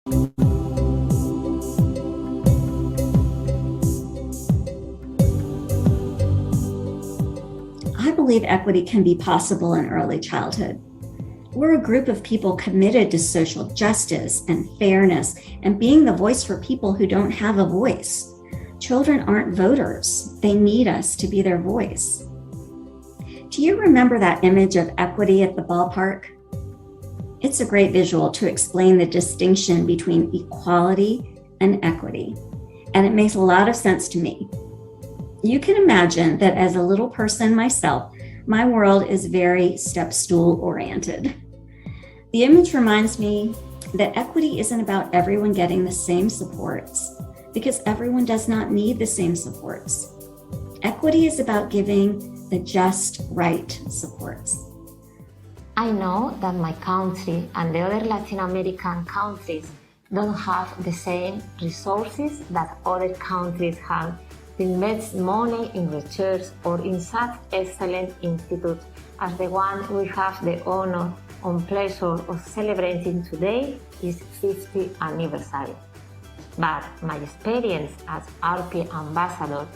I believe equity can be possible in early childhood. We're a group of people committed to social justice and fairness and being the voice for people who don't have a voice. Children aren't voters. They need us to be their voice. Do you remember that image of equity at the ballpark? It's a great visual to explain the distinction between equality and equity, and it makes a lot of sense to me. You can imagine that as a little person myself, my world is very step stool oriented. The image reminds me that equity isn't about everyone getting the same supports, because everyone does not need the same supports. Equity is about giving the just right supports. I know that my country and the other Latin American countries don't have the same resources that other countries have to invest money in research or in such excellent institutes as the one we have the honor and pleasure of celebrating today is 50th anniversary. But my experience as RP ambassador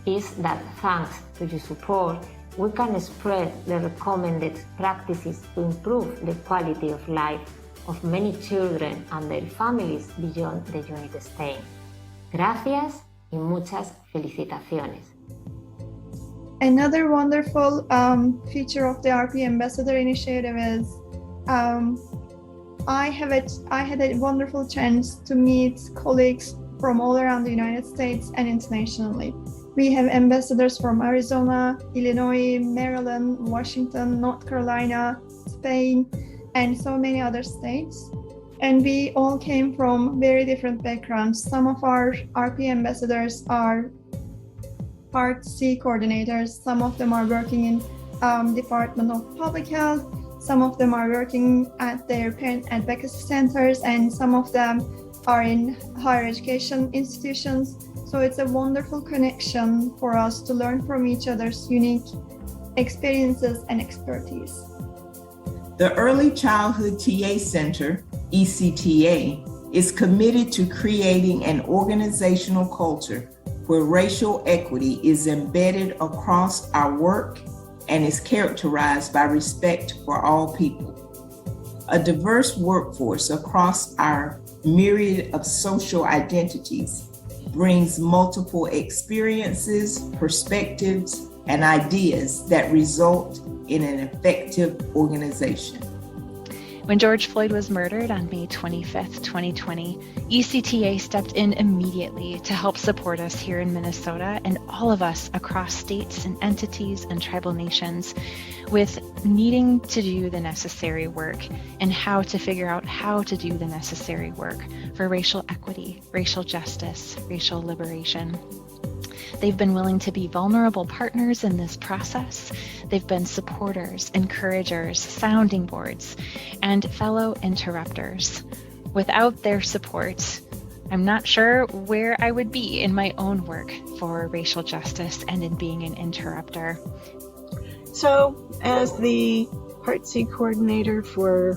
is that thanks to your support, we can spread the recommended practices to improve the quality of life of many children and their families beyond the United States. Gracias y muchas felicitaciones. Another wonderful feature of the RP Ambassador Initiative is I had a wonderful chance to meet colleagues from all around the United States and internationally. We have ambassadors from Arizona, Illinois, Maryland, Washington, North Carolina, Spain, and so many other states. And we all came from very different backgrounds. Some of our RP ambassadors are Part C coordinators. Some of them are working in Department of Public Health. Some of them are working at their parent advocacy centers, and some of them are in higher education institutions. So it's a wonderful connection for us to learn from each other's unique experiences and expertise. The Early Childhood TA Center, ECTA, is committed to creating an organizational culture where racial equity is embedded across our work and is characterized by respect for all people. A diverse workforce across our myriad of social identities brings multiple experiences, perspectives, and ideas that result in an effective organization. When George Floyd was murdered on May 25th, 2020, ECTA stepped in immediately to help support us here in Minnesota and all of us across states and entities and tribal nations with needing to do the necessary work and how to figure out how to do the necessary work for racial equity, racial justice, racial liberation. They've been willing to be vulnerable partners in this process. They've been supporters, encouragers, sounding boards, and fellow interrupters. Without their support, I'm not sure where I would be in my own work for racial justice and in being an interrupter. So, as the Part C coordinator for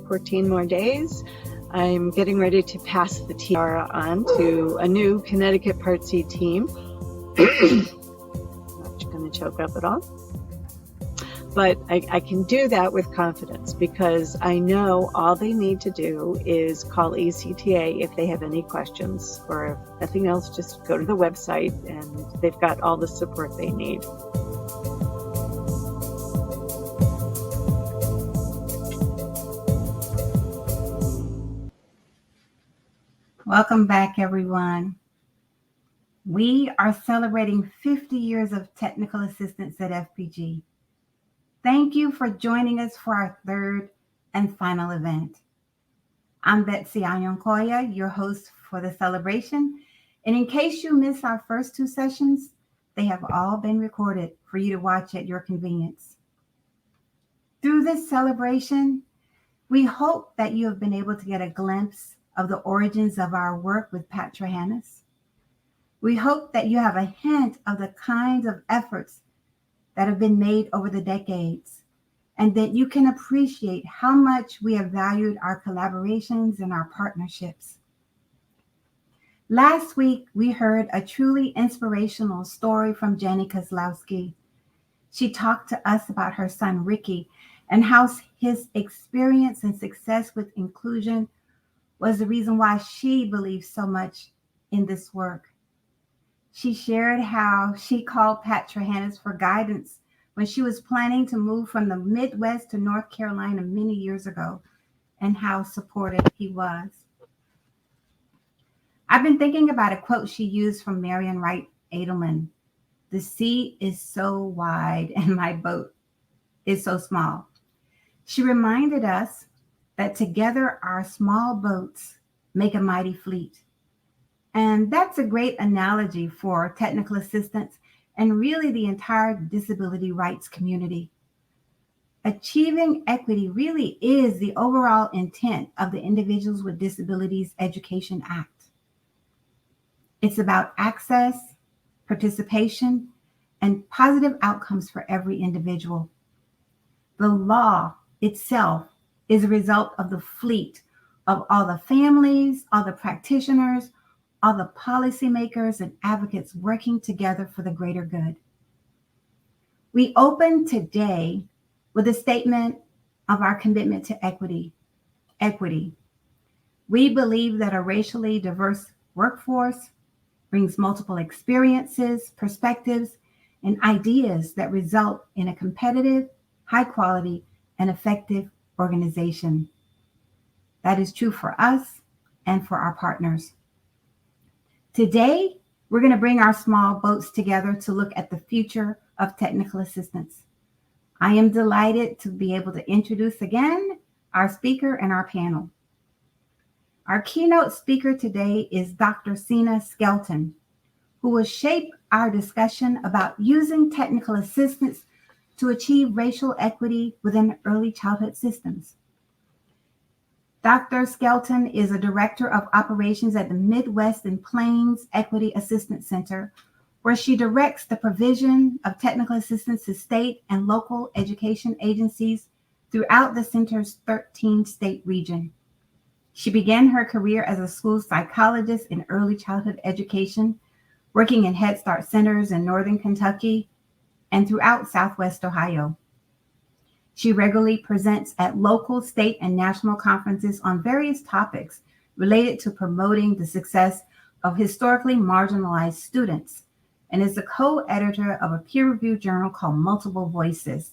14 more days, I'm getting ready to pass the tiara on to a new Connecticut Part C team. Not going to choke up at all. But I can do that with confidence because I know all they need to do is call ECTA if they have any questions, or if nothing else, just go to the website and they've got all the support they need. Welcome back, everyone. We are celebrating 50 years of technical assistance at FPG. Thank you for joining us for our third and final event. I'm Betsy Ayankoya, your host for the celebration. And in case you missed our first two sessions, they have all been recorded for you to watch at your convenience. Through this celebration, we hope that you have been able to get a glimpse of the origins of our work with Pat Trahanis. We hope that you have a hint of the kinds of efforts that have been made over the decades and that you can appreciate how much we have valued our collaborations and our partnerships. Last week, we heard a truly inspirational story from Jenny Kozlowski. She talked to us about her son, Ricky, and how his experience and success with inclusion was the reason why she believes so much in this work. She shared how she called Pat Trahanis for guidance when she was planning to move from the Midwest to North Carolina many years ago, and how supportive he was. I've been thinking about a quote she used from Marian Wright Edelman. "The sea is so wide and my boat is so small." She reminded us that together our small boats make a mighty fleet. And that's a great analogy for technical assistance and really the entire disability rights community. Achieving equity really is the overall intent of the Individuals with Disabilities Education Act. It's about access, participation, and positive outcomes for every individual. The law itself is a result of the fleet of all the families, all the practitioners, all the policymakers and advocates working together for the greater good. We open today with a statement of our commitment to equity. We believe that a racially diverse workforce brings multiple experiences, perspectives, and ideas that result in a competitive, high quality, and effective organization. That is true for us and for our partners. Today, we're going to bring our small boats together to look at the future of technical assistance. I am delighted to be able to introduce again our speaker and our panel. Our keynote speaker today is Dr. Seena Skelton, who will shape our discussion about using technical assistance to achieve racial equity within early childhood systems. Dr. Skelton is a director of operations at the Midwest and Plains Equity Assistance Center, where she directs the provision of technical assistance to state and local education agencies throughout the center's 13-state region. She began her career as a school psychologist in early childhood education, working in Head Start centers in Northern Kentucky and throughout Southwest Ohio. She regularly presents at local, state, and national conferences on various topics related to promoting the success of historically marginalized students, and is the co-editor of a peer-reviewed journal called Multiple Voices.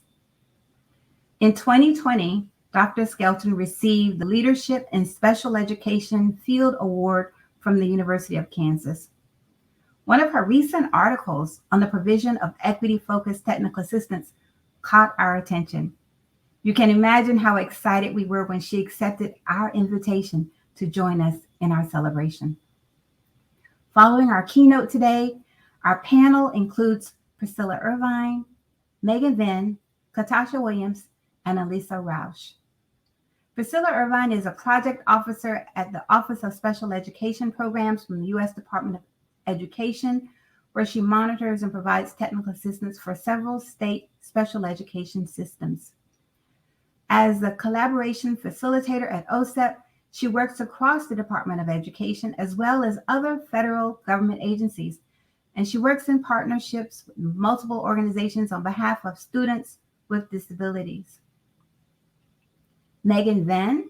In 2020, Dr. Skelton received the Leadership in Special Education Field Award from the University of Kansas. One of her recent articles on the provision of equity-focused technical assistance caught our attention. You can imagine how excited we were when she accepted our invitation to join us in our celebration. Following our keynote today, our panel includes Priscilla Irvine, Megan Vinh, Catasha Williams, and Alissa Rausch. Priscilla Irvine is a project officer at the Office of Special Education Programs from the U.S. Department of Education, where she monitors and provides technical assistance for several state special education systems. As the collaboration facilitator at OSEP, she works across the Department of Education as well as other federal government agencies, and she works in partnerships with multiple organizations on behalf of students with disabilities. Megan Vinh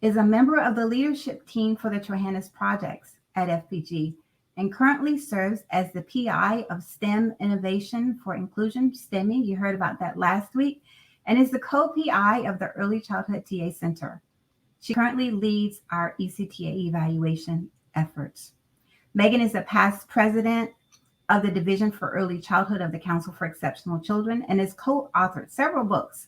is a member of the leadership team for the Trahanis projects at FPG and currently serves as the PI of STEM Innovation for Inclusion, STEMI, you heard about that last week, and is the co-PI of the Early Childhood TA Center. She currently leads our ECTA evaluation efforts. Megan is a past president of the Division for Early Childhood of the Council for Exceptional Children and has co-authored several books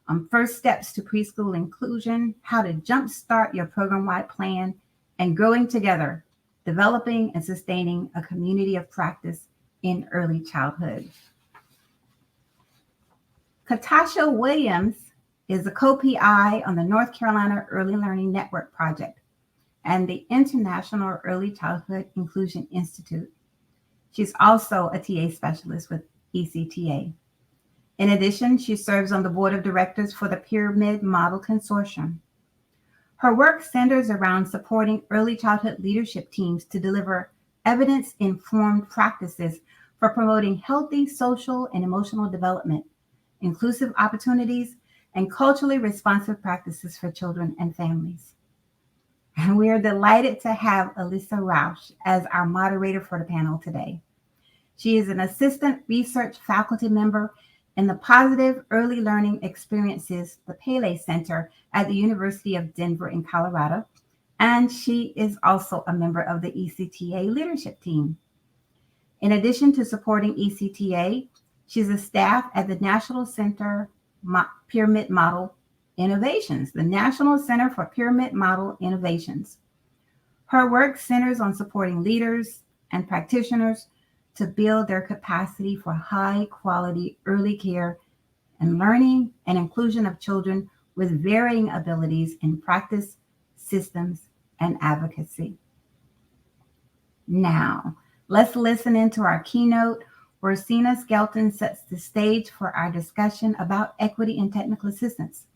on First Steps to Preschool Inclusion, How to Jumpstart Your Program-Wide Plan, and Growing Together, Developing and Sustaining a Community of Practice in Early Childhood. Catasha Williams is a co-PI on the North Carolina Early Learning Network Project and the International Early Childhood Inclusion Institute. She's also a TA specialist with ECTA. In addition, she serves on the board of directors for the Pyramid Model Consortium. Her work centers around supporting early childhood leadership teams to deliver evidence-informed practices for promoting healthy social and emotional development, inclusive opportunities, and culturally responsive practices for children and families. And we are delighted to have Alissa Rausch as our moderator for the panel today. She is an assistant research faculty member in the Positive Early Learning Experiences, the Pele Center at the University of Denver in Colorado, and she is also a member of the ECTA leadership team. In addition to supporting ECTA, she's a staff at the National Center Pyramid Model Innovations, the National Center for Pyramid Model Innovations. Her work centers on supporting leaders and practitioners to build their capacity for high quality early care and learning and inclusion of children with varying abilities in practice, systems, and advocacy. Now, let's listen into our keynote where Seena Skelton sets the stage for our discussion about equity in technical assistance.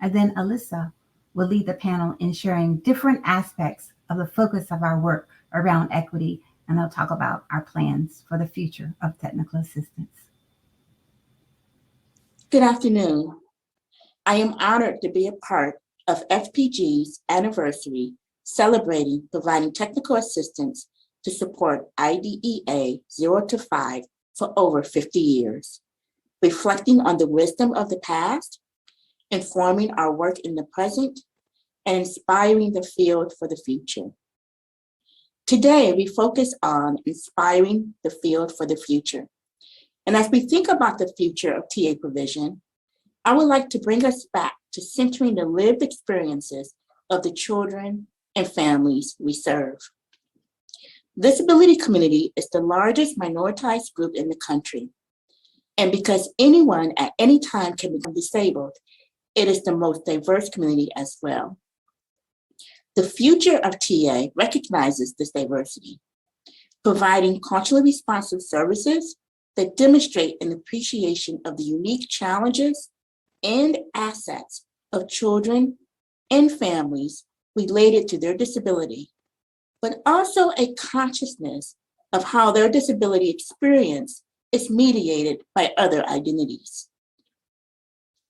And then Alissa will lead the panel in sharing different aspects of the focus of our work around equity, and they'll talk about our plans for the future of technical assistance. Good afternoon. I am honored to be a part of FPG's anniversary celebrating providing technical assistance to support IDEA 0 to 5 for over 50 years, reflecting on the wisdom of the past, informing our work in the present, and inspiring the field for the future. Today, we focus on inspiring the field for the future. And as we think about the future of TA provision, I would like to bring us back to centering the lived experiences of the children and families we serve. The disability community is the largest minoritized group in the country. And because anyone at any time can become disabled, it is the most diverse community as well. The future of TA recognizes this diversity, providing culturally responsive services that demonstrate an appreciation of the unique challenges and assets of children and families related to their disability, but also a consciousness of how their disability experience is mediated by other identities.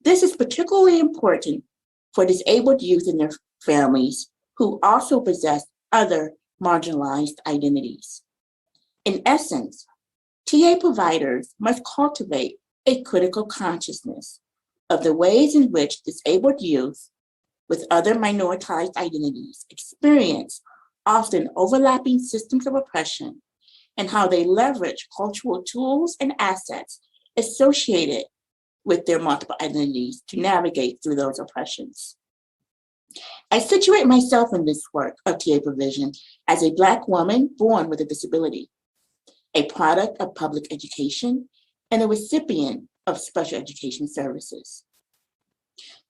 This is particularly important for disabled youth and their families who also possess other marginalized identities. In essence, TA providers must cultivate a critical consciousness of the ways in which disabled youth with other minoritized identities experience often overlapping systems of oppression and how they leverage cultural tools and assets associated with their multiple identities to navigate through those oppressions. I situate myself in this work of TA provision as a Black woman born with a disability, a product of public education, and a recipient of special education services.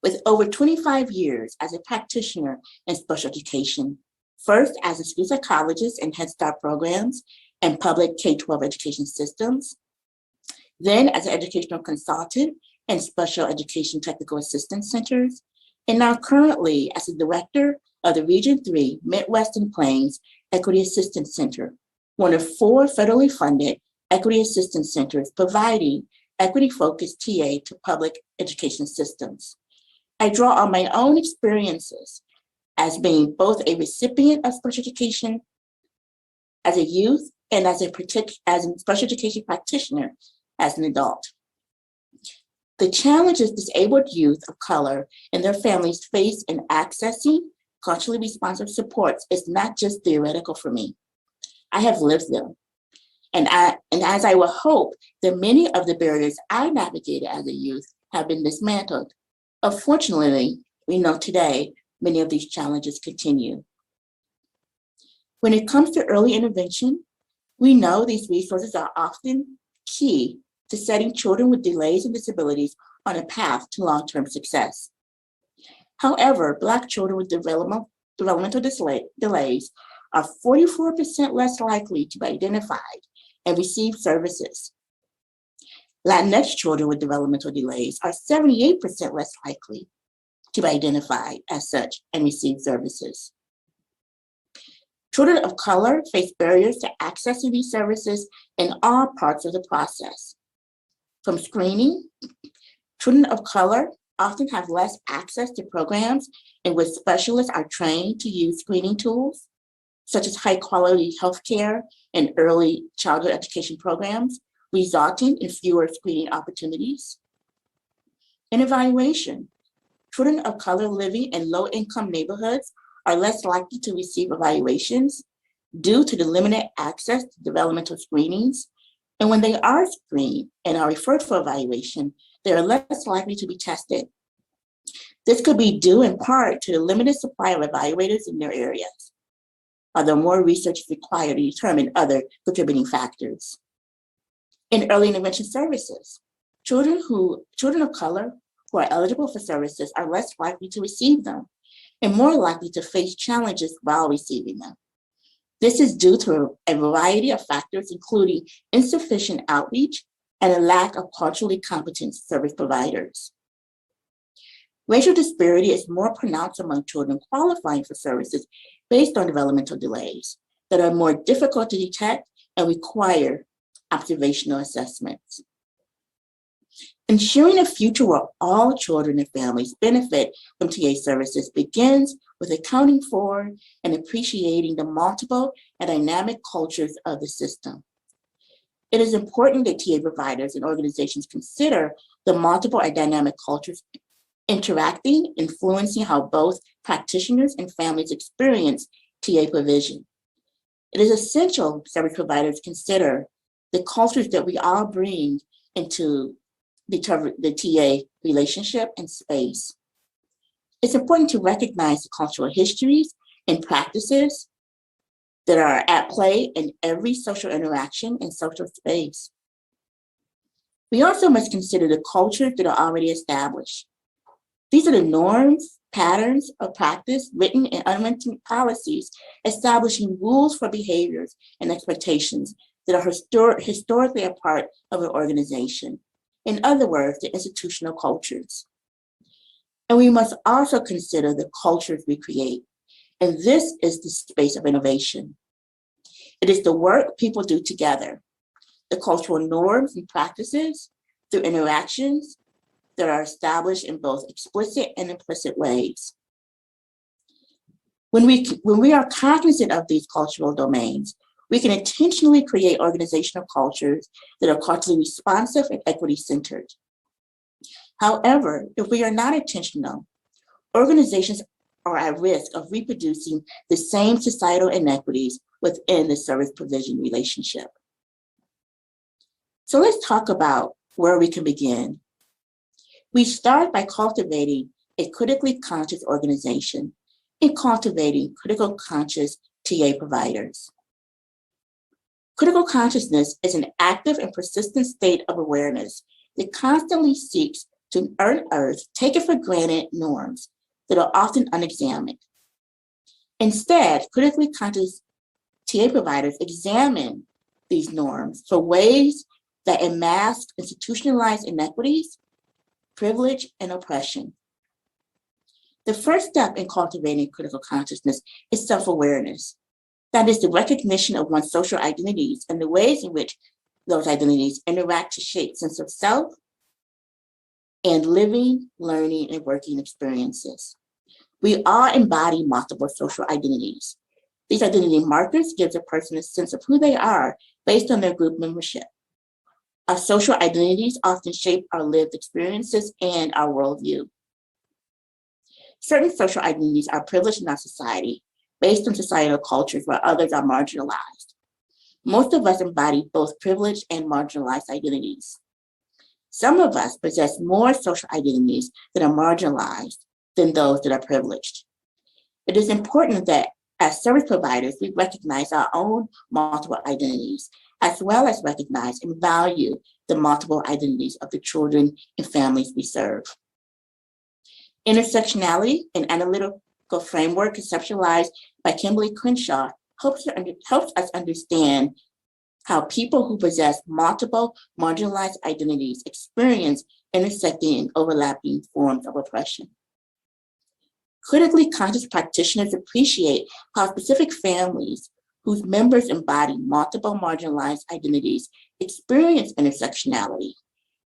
With over 25 years as a practitioner in special education, first as a school psychologist in Head Start programs and public K-12 education systems, then as an educational consultant in special education technical assistance centers, and now currently as a director of the Region 3 Midwest and Plains Equity Assistance Center, one of 4 federally funded equity assistance centers providing equity-focused TA to public education systems. I draw on my own experiences as being both a recipient of special education as a youth and as a special education practitioner as an adult. The challenges disabled youth of color and their families face in accessing culturally responsive supports is not just theoretical for me. I have lived them. And as I would hope that many of the barriers I navigated as a youth have been dismantled. Unfortunately, we know today many of these challenges continue. When it comes to early intervention, we know these resources are often key to setting children with delays and disabilities on a path to long-term success. However, Black children with developmental delays are 44% less likely to be identified and receive services. Latinx children with developmental delays are 78% less likely to be identified as such and receive services. Children of color face barriers to accessing these services in all parts of the process. From screening, children of color often have less access to programs in which specialists are trained to use screening tools, such as high-quality healthcare and early childhood education programs, resulting in fewer screening opportunities. In evaluation, children of color living in low-income neighborhoods are less likely to receive evaluations due to the limited access to developmental screenings. And when they are screened and are referred for evaluation, they are less likely to be tested. This could be due in part to the limited supply of evaluators in their areas, although more research is required to determine other contributing factors. In early intervention services, children of color who are eligible for services are less likely to receive them and more likely to face challenges while receiving them. This is due to a variety of factors, including insufficient outreach and a lack of culturally competent service providers. Racial disparity is more pronounced among children qualifying for services based on developmental delays that are more difficult to detect and require observational assessments. Ensuring a future where all children and families benefit from TA services begins with accounting for and appreciating the multiple and dynamic cultures of the system. It is important that TA providers and organizations consider the multiple and dynamic cultures interacting, influencing how both practitioners and families experience TA provision. It is essential service providers consider the cultures that we all bring into the TA relationship and space. It's important to recognize the cultural histories and practices that are at play in every social interaction and social space. We also must consider the cultures that are already established. These are the norms, patterns of practice, written and unwritten policies establishing rules for behaviors and expectations that are historically a part of an organization. In other words, the institutional cultures. And we must also consider the cultures we create. And this is the space of innovation. It is the work people do together, the cultural norms and practices through interactions that are established in both explicit and implicit ways. When we are cognizant of these cultural domains, we can intentionally create organizational cultures that are culturally responsive and equity-centered. However, if we are not intentional, organizations are at risk of reproducing the same societal inequities within the service provision relationship. So let's talk about where we can begin. We start by cultivating a critically conscious organization and cultivating critical conscious TA providers. Critical consciousness is an active and persistent state of awareness that constantly seeks to unearth taken for granted norms that are often unexamined. Instead, critically conscious TA providers examine these norms for ways that unmask institutionalized inequities, privilege, and oppression. The first step in cultivating critical consciousness is self-awareness. That is the recognition of one's social identities and the ways in which those identities interact to shape sense of self and living, learning, and working experiences. We all embody multiple social identities. These identity markers give a person a sense of who they are based on their group membership. Our social identities often shape our lived experiences and our worldview. Certain social identities are privileged in our society based on societal cultures where others are marginalized. Most of us embody both privileged and marginalized identities. Some of us possess more social identities that are marginalized than those that are privileged. It is important that as service providers, we recognize our own multiple identities, as well as recognize and value the multiple identities of the children and families we serve. Intersectionality, an analytical framework conceptualized by Kimberly Crenshaw, helps us understand how people who possess multiple marginalized identities experience intersecting and overlapping forms of oppression. Critically conscious practitioners appreciate how specific families whose members embody multiple marginalized identities experience intersectionality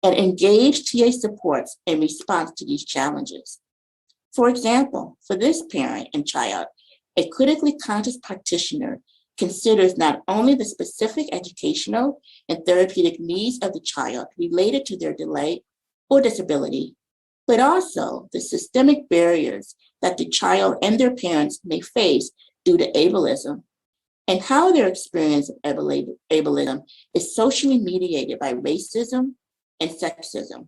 and engage TA supports in response to these challenges. For example, for this parent and child, a critically conscious practitioner considers not only the specific educational and therapeutic needs of the child related to their delay or disability, but also the systemic barriers that the child and their parents may face due to ableism, and how their experience of ableism is socially mediated by racism and sexism.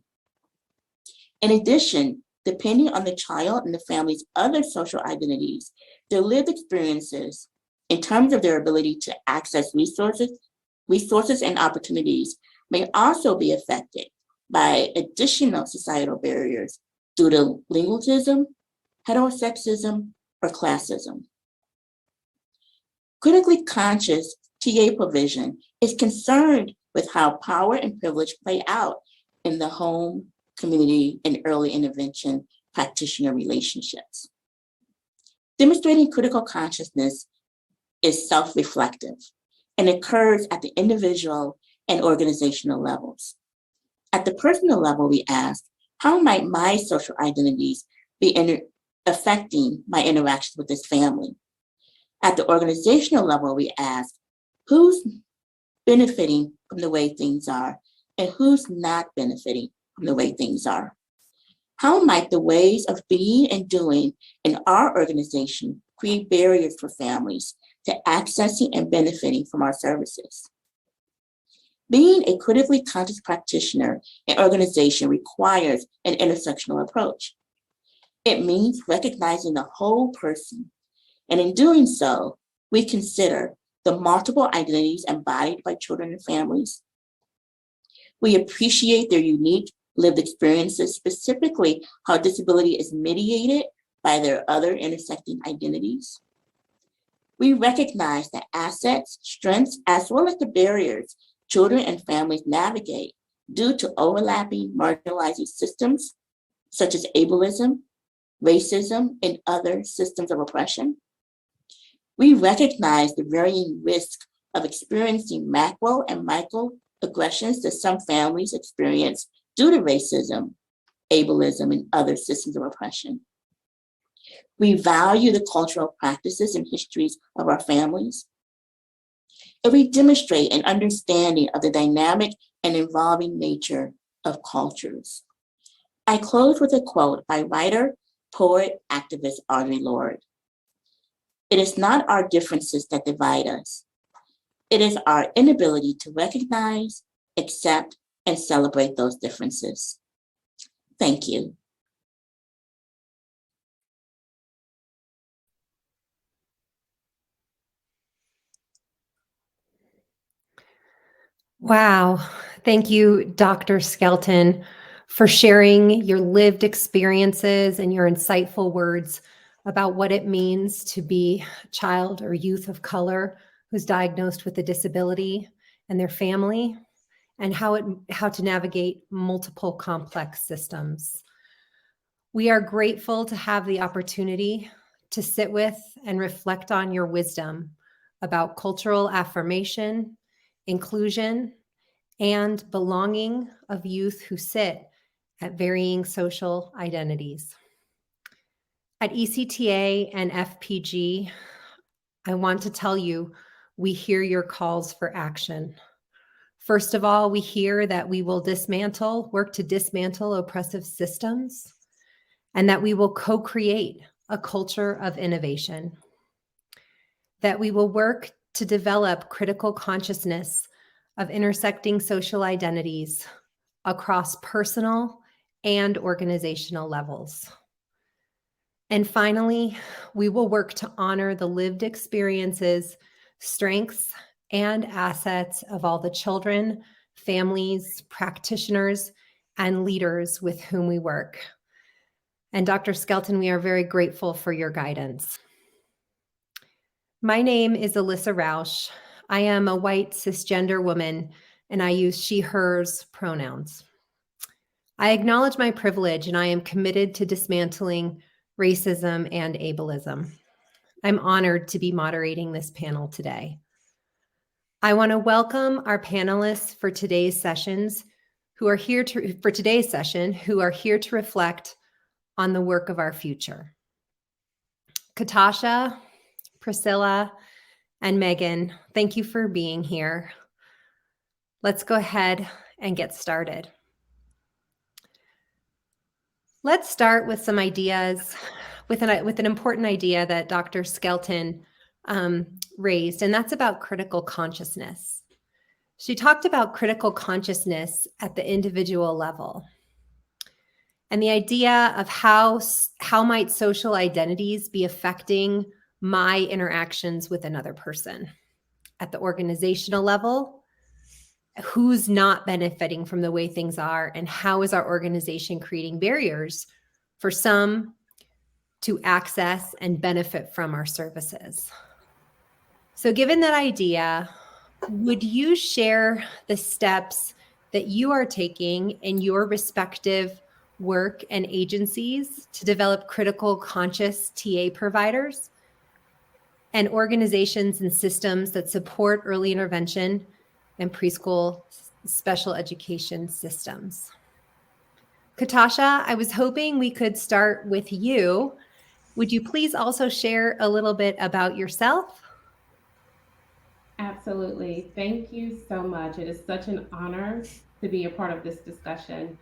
In addition, depending on the child and the family's other social identities, their lived experiences in terms of their ability to access resources and opportunities may also be affected by additional societal barriers due to linguism, heterosexism, or classism. Critically conscious TA provision is concerned with how power and privilege play out in the home, community, and early intervention practitioner relationships. Demonstrating critical consciousness is self-reflective and occurs at the individual and organizational levels. At the personal level, we ask, how might my social identities be affecting my interactions with this family? At the organizational level, we ask, who's benefiting from the way things are and who's not benefiting from the way things are? How might the ways of being and doing in our organization create barriers for families to accessing and benefiting from our services? Being a critically conscious practitioner in organization requires an intersectional approach. It means recognizing the whole person, and in doing so, we consider the multiple identities embodied by children and families. We appreciate their unique lived experiences, specifically how disability is mediated by their other intersecting identities. We recognize the assets, strengths, as well as the barriers children and families navigate due to overlapping marginalizing systems, such as ableism, racism, and other systems of oppression. We recognize the varying risk of experiencing macro and microaggressions that some families experience due to racism, ableism, and other systems of oppression. We value the cultural practices and histories of our families. And we demonstrate an understanding of the dynamic and evolving nature of cultures. I close with a quote by writer, poet, activist Audre Lorde. It is not our differences that divide us. It is our inability to recognize, accept, and celebrate those differences. Thank you. Wow. Thank you, Dr. Skelton, for sharing your lived experiences and your insightful words about what it means to be a child or youth of color who's diagnosed with a disability and their family, and how to navigate multiple complex systems. We are grateful to have the opportunity to sit with and reflect on your wisdom about cultural affirmation, inclusion, and belonging of youth who sit at varying social identities. At ECTA and FPG, I want to tell you, we hear your calls for action. First of all, we hear that we will work to dismantle oppressive systems, and that we will co-create a culture of innovation. That we will work to develop critical consciousness of intersecting social identities across personal and organizational levels. And finally, we will work to honor the lived experiences, strengths, and assets of all the children, families, practitioners, and leaders with whom we work. And Dr. Skelton, we are very grateful for your guidance. My name is Alissa Rausch. I am a white cisgender woman, and I use she, hers pronouns. I acknowledge my privilege, and I am committed to dismantling racism and ableism. I'm honored to be moderating this panel today. I want to welcome our panelists for today's sessions who are here to reflect on the work of our future. Catasha, Priscilla, and Megan, thank you for being here. Let's go ahead and get started. Let's start with some ideas, with an important idea that Dr. Skelton raised, and that's about critical consciousness. She talked about critical consciousness at the individual level and the idea of how might social identities be affecting my interactions with another person. At the organizational level, who's not benefiting from the way things are, and how is our organization creating barriers for some to access and benefit from our services? So given that idea, would you share the steps that you are taking in your respective work and agencies to develop critical conscious TA providers and organizations and systems that support early intervention and preschool special education systems? Katasha, I was hoping we could start with you. Would you please also share a little bit about yourself? Absolutely. Thank you so much. It is such an honor to be a part of this discussion.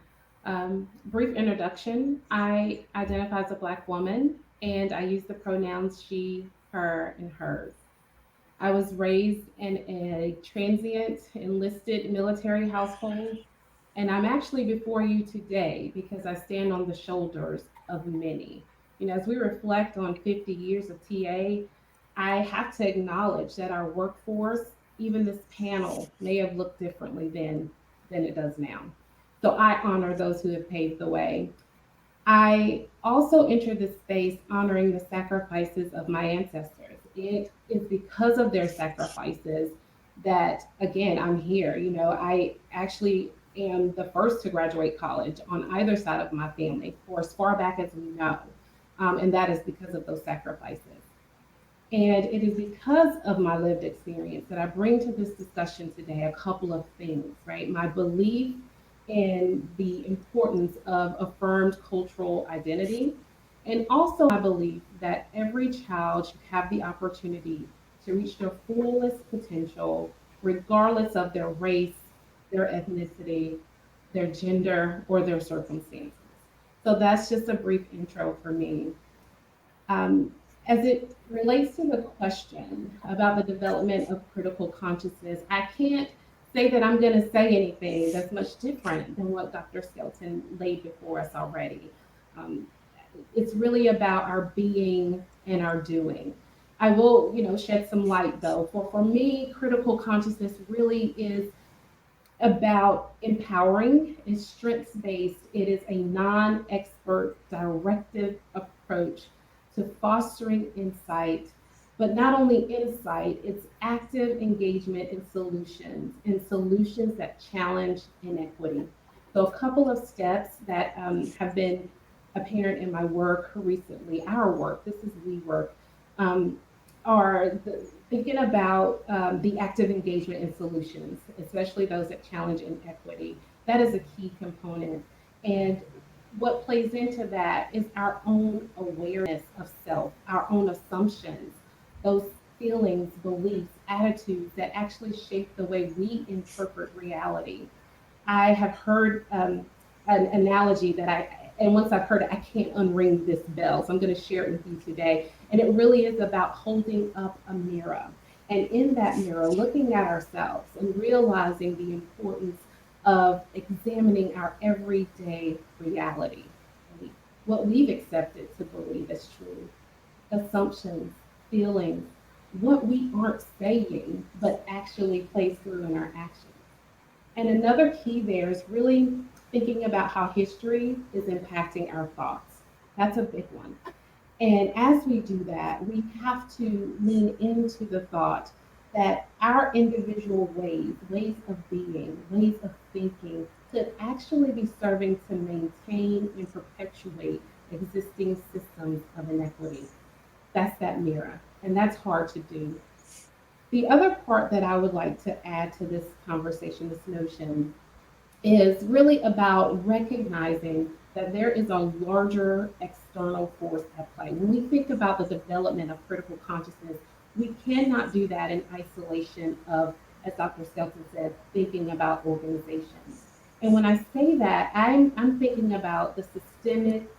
Brief introduction. I identify as a Black woman, and I use the pronouns she, her, and hers. I was raised in a transient enlisted military household, and I'm actually before you today because I stand on the shoulders of many. You know, as we reflect on 50 years of TA, I have to acknowledge that our workforce, even this panel, may have looked differently then than it does now. So I honor those who have paved the way. I also entered this space honoring the sacrifices of my ancestors. It is because of their sacrifices that, again, I'm here. You know, I actually am the first to graduate college on either side of my family for as far back as we know. And that is because of those sacrifices. And it is because of my lived experience that I bring to this discussion today a couple of things, right? My belief in the importance of affirmed cultural identity, and also my belief that every child should have the opportunity to reach their fullest potential, regardless of their race, their ethnicity, their gender, or their circumstances. So that's just a brief intro for me. As it relates to the question about the development of critical consciousness, I can't say that I'm going to say anything that's much different than what Dr. Skelton laid before us already. It's really about our being and our doing. I will, shed some light though. For me, critical consciousness really is about empowering. It's strengths-based. It is a non-expert directive approach to fostering insight, but not only insight, it's active engagement in solutions that challenge inequity. So a couple of steps that have been apparent in my work recently, our work, this is we work, are thinking about the active engagement in solutions, especially those that challenge inequity. That is a key component. And what plays into that is our own awareness of self, our own assumptions, those feelings, beliefs, attitudes that actually shape the way we interpret reality. I have heard an analogy and once I've heard it, I can't unring this bell. So I'm going to share it with you today. And it really is about holding up a mirror. And in that mirror, looking at ourselves and realizing the importance of examining our everyday reality, what we've accepted to believe is true, assumptions, feelings, what we aren't saying, but actually plays through in our actions. And another key there is really thinking about how history is impacting our thoughts. That's a big one. And as we do that, we have to lean into the thought that our individual ways of being, ways of thinking could actually be serving to maintain and perpetuate existing systems of inequity. That's that mirror, and that's hard to do. The other part that I would like to add to this conversation, this notion, is really about recognizing that there is a larger external force at play. When we think about the development of critical consciousness, we cannot do that in isolation of, as Dr. Skelton said, thinking about organizations. And when I say that, I'm thinking about the systemic,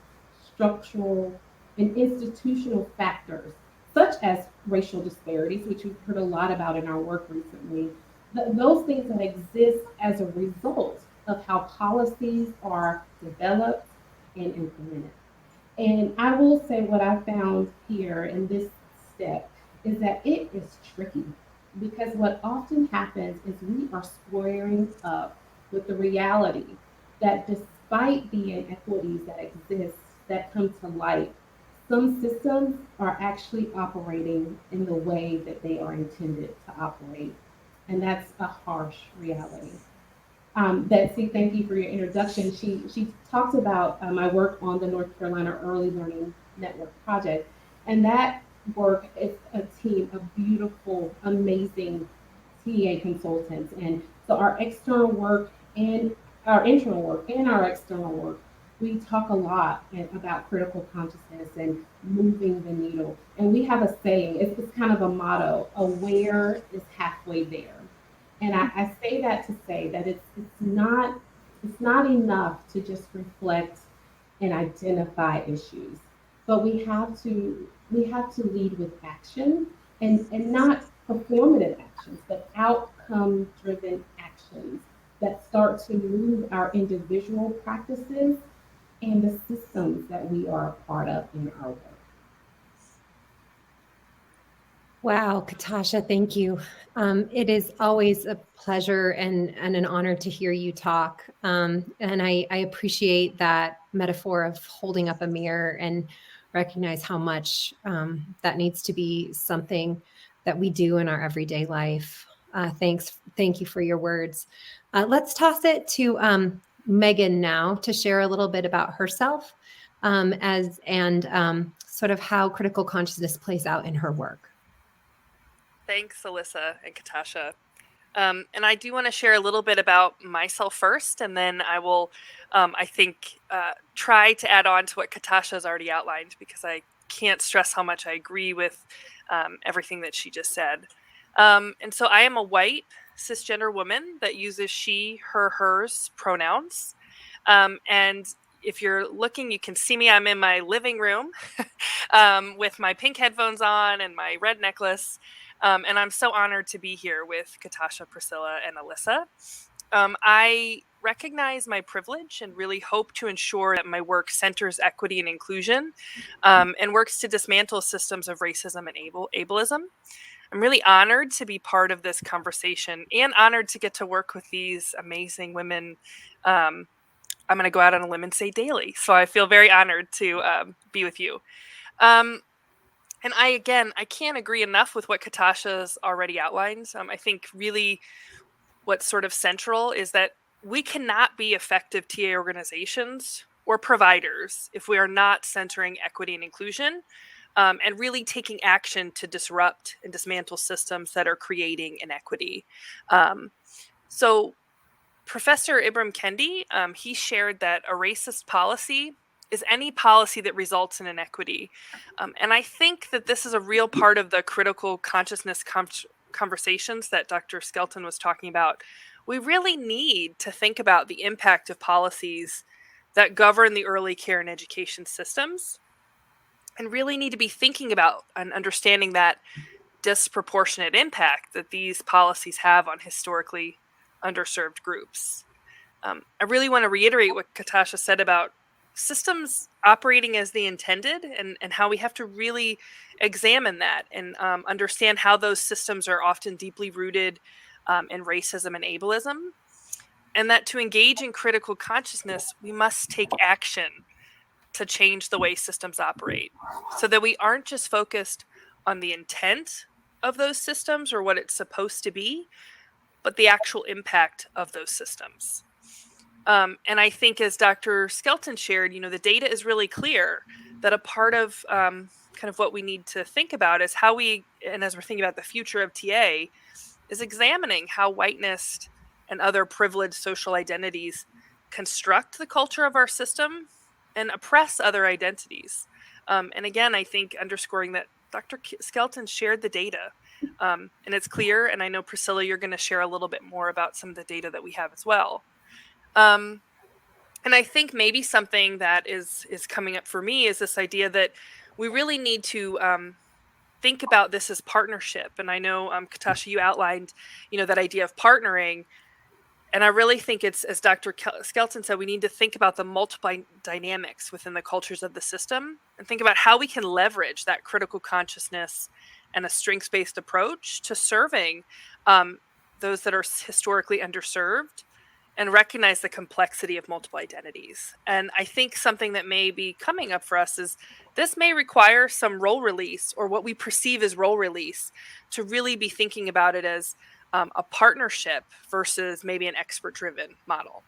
structural, and institutional factors, such as racial disparities, which we've heard a lot about in our work recently, those things that exist as a result of how policies are developed and implemented. And I will say what I found here in this step is that it is tricky because what often happens is we are squaring up with the reality that despite the inequities that exist, that come to light, some systems are actually operating in the way that they are intended to operate. And that's a harsh reality. Betsy, thank you for your introduction. She talked about my work on the North Carolina Early Learning Network project, and that work is a team of beautiful, amazing TA consultants. And so our external work and our internal work and our external work, we talk a lot about critical consciousness and moving the needle. And we have a saying, it's kind of a motto: aware is halfway there. And I say that to say that it's not enough to just reflect and identify issues, but we have to lead with action and not performative actions, but outcome driven actions that start to move our individual practices and the systems that we are a part of in our work. Wow, Catasha, thank you. It is always a pleasure and an honor to hear you talk. And I appreciate that metaphor of holding up a mirror and recognize how much that needs to be something that we do in our everyday life. Thank you for your words. Let's toss it to Megan now to share a little bit about herself and sort of how critical consciousness plays out in her work. Thanks, Alissa and Catasha. And I do want to share a little bit about myself first, and then I will, I think, try to add on to what Catasha has already outlined, because I can't stress how much I agree with everything that she just said. And so I am a white cisgender woman that uses she, her, hers pronouns. And if you're looking, you can see me. I'm in my living room with my pink headphones on and my red necklace. And I'm so honored to be here with Catasha, Priscilla, and Alissa. I recognize my privilege and really hope to ensure that my work centers equity and inclusion and works to dismantle systems of racism and ableism. I'm really honored to be part of this conversation and honored to get to work with these amazing women. I'm going to go out on a limb and say daily. So I feel very honored to be with you. And I can't agree enough with what Catasha's already outlined. I think really what's sort of central is that we cannot be effective TA organizations or providers if we are not centering equity and inclusion and really taking action to disrupt and dismantle systems that are creating inequity. So Professor Ibram Kendi, he shared that a racist policy is any policy that results in inequity. And I think that this is a real part of the critical consciousness conversations that Dr. Skelton was talking about. We really need to think about the impact of policies that govern the early care and education systems, and really need to be thinking about and understanding that disproportionate impact that these policies have on historically underserved groups. I really want to reiterate what Catasha said about systems operating as they intended and how we have to really examine that and understand how those systems are often deeply rooted in racism and ableism. And that to engage in critical consciousness, we must take action to change the way systems operate so that we aren't just focused on the intent of those systems or what it's supposed to be, but the actual impact of those systems. And I think, as Dr. Skelton shared, the data is really clear that a part of kind of what we need to think about is how and as we're thinking about the future of TA, is examining how whiteness and other privileged social identities construct the culture of our system and oppress other identities. And again, I think underscoring that Dr. Skelton shared the data, and it's clear. And I know, Priscilla, you're going to share a little bit more about some of the data that we have as well. And I think maybe something that is coming up for me is this idea that we really need to think about this as partnership. And I know, Catasha, you outlined, that idea of partnering. And I really think it's, as Dr. Skelton said, we need to think about the multiple dynamics within the cultures of the system and think about how we can leverage that critical consciousness and a strengths-based approach to serving those that are historically underserved and recognize the complexity of multiple identities. And I think something that may be coming up for us is this may require some role release, or what we perceive as role release, to really be thinking about it as a partnership versus maybe an expert-driven model.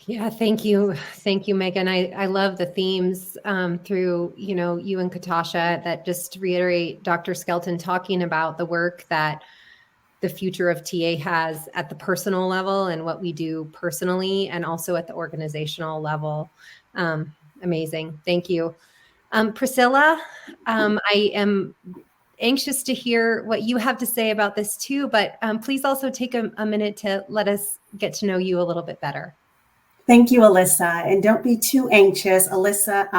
Yeah, thank you. Thank you, Megan. I love the themes through, you and Catasha that just reiterate Dr. Skelton talking about the work that the future of TA has at the personal level and what we do personally, and also at the organizational level. Amazing. Thank you. Priscilla, I am anxious to hear what you have to say about this too, but please also take a minute to let us get to know you a little bit better. Thank you, Alissa. And don't be too anxious. Alissa,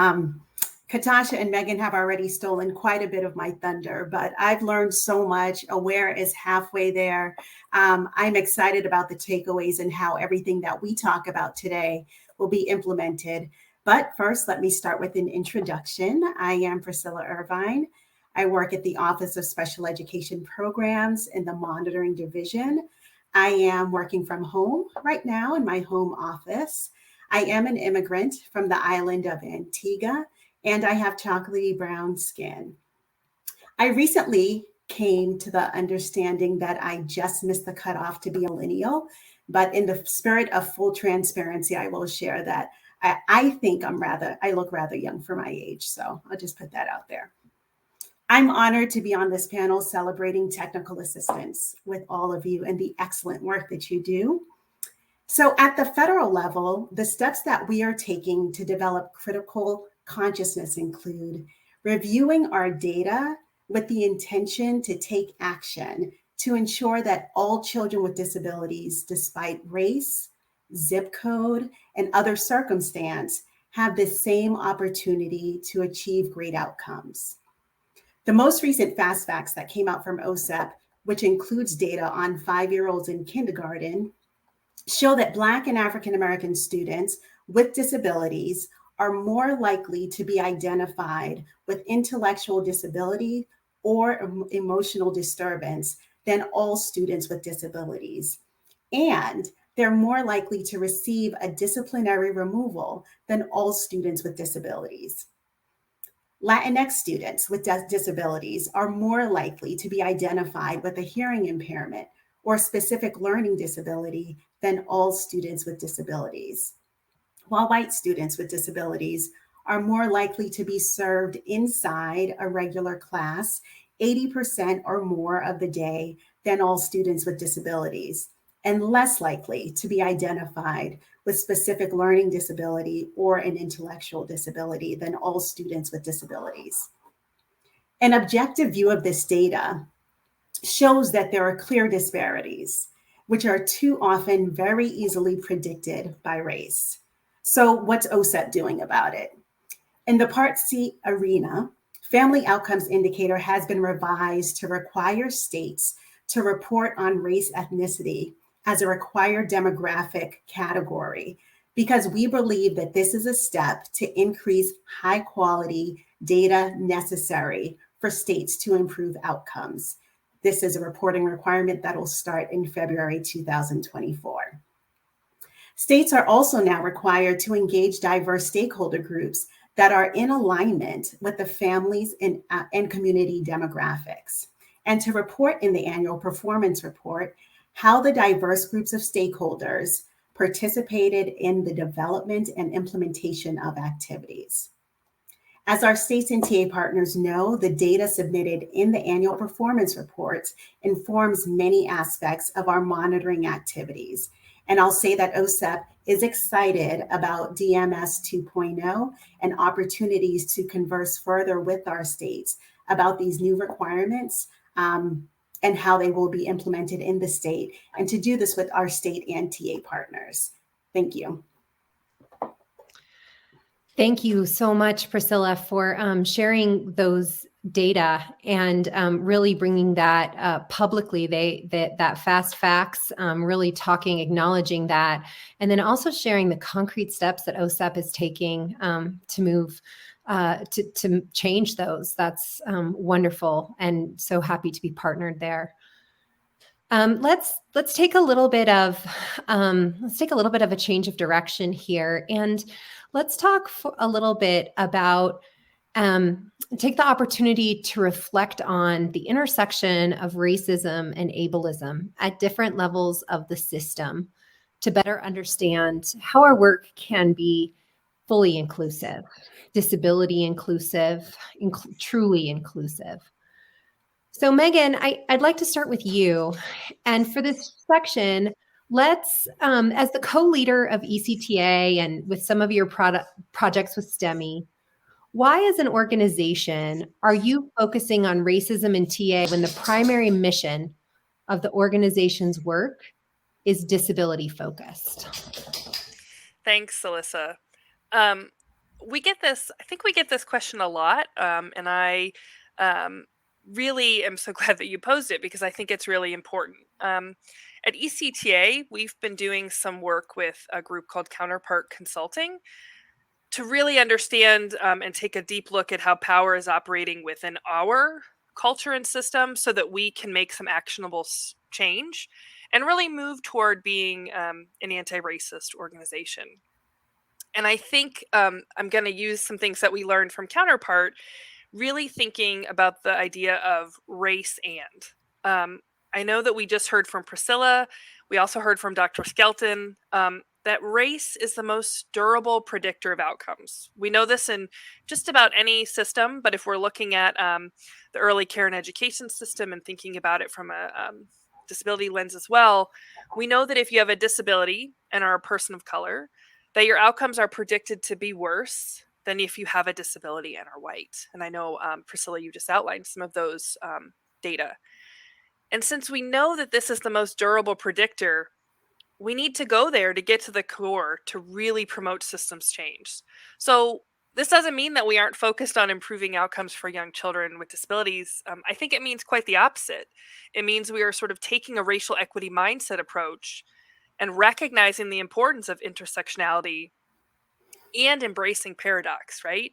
Catasha and Megan have already stolen quite a bit of my thunder, but I've learned so much. Aware is halfway there. I'm excited about the takeaways and how everything that we talk about today will be implemented. But first, let me start with an introduction. I am Priscilla Irvine. I work at the Office of Special Education Programs in the Monitoring Division. I am working from home right now in my home office. I am an immigrant from the island of Antigua, and I have chocolatey brown skin. I recently came to the understanding that I just missed the cutoff to be a millennial, but in the spirit of full transparency, I will share that I think I look rather young for my age, so I'll just put that out there. I'm honored to be on this panel celebrating technical assistance with all of you and the excellent work that you do. So at the federal level, the steps that we are taking to develop critical consciousness include reviewing our data with the intention to take action to ensure that all children with disabilities, despite race, zip code, and other circumstance, have the same opportunity to achieve great outcomes. The most recent Fast Facts that came out from OSEP, which includes data on 5-year-olds in kindergarten, show that Black and African American students with disabilities are more likely to be identified with intellectual disability or emotional disturbance than all students with disabilities. And they're more likely to receive a disciplinary removal than all students with disabilities. Latinx students with disabilities are more likely to be identified with a hearing impairment or specific learning disability than all students with disabilities. While white students with disabilities are more likely to be served inside a regular class 80% or more of the day than all students with disabilities, and less likely to be identified with specific learning disability or an intellectual disability than all students with disabilities. An objective view of this data shows that there are clear disparities, which are too often very easily predicted by race. So what's OSEP doing about it? In the Part C arena, Family Outcomes Indicator has been revised to require states to report on race ethnicity as a required demographic category, because we believe that this is a step to increase high quality data necessary for states to improve outcomes. This is a reporting requirement that will start in February 2024. States are also now required to engage diverse stakeholder groups that are in alignment with the families and community demographics, and to report in the annual performance report how the diverse groups of stakeholders participated in the development and implementation of activities. As our states and TA partners know, the data submitted in the annual performance reports informs many aspects of our monitoring activities. And I'll say that OSEP is excited about DMS 2.0 and opportunities to converse further with our states about these new requirements and how they will be implemented in the state, and to do this with our state and TA partners. Thank you. Thank you so much, Priscilla, for sharing those data and really bringing that publicly. That fast facts, really talking, acknowledging that, and then also sharing the concrete steps that OSEP is taking to move to change those. That's wonderful, and so happy to be partnered there. Let's take a little bit of a change of direction here, and let's talk a little bit about take the opportunity to reflect on the intersection of racism and ableism at different levels of the system to better understand how our work can be fully inclusive, disability inclusive, truly inclusive. So Megan, I'd like to start with you. And for this section, let's, as the co-leader of ECTA and with some of your projects with STEMI, why as an organization are you focusing on racism in TA when the primary mission of the organization's work is disability focused? Thanks, Alissa. We get this question a lot, and I really am so glad that you posed it because I think it's really important. At ECTA, we've been doing some work with a group called Counterpart Consulting to really understand and take a deep look at how power is operating within our culture and system so that we can make some actionable change and really move toward being an anti-racist organization. And I think I'm going to use some things that we learned from Counterpart, really thinking about the idea of race and. I know that we just heard from Priscilla. We also heard from Dr. Skelton that race is the most durable predictor of outcomes. We know this in just about any system, but if we're looking at the early care and education system and thinking about it from a disability lens as well, we know that if you have a disability and are a person of color, that your outcomes are predicted to be worse than if you have a disability and are white. And I know, Priscilla, you just outlined some of those data. And since we know that this is the most durable predictor, we need to go there to get to the core to really promote systems change. So this doesn't mean that we aren't focused on improving outcomes for young children with disabilities. I think it means quite the opposite. It means we are sort of taking a racial equity mindset approach and recognizing the importance of intersectionality and embracing paradox, right?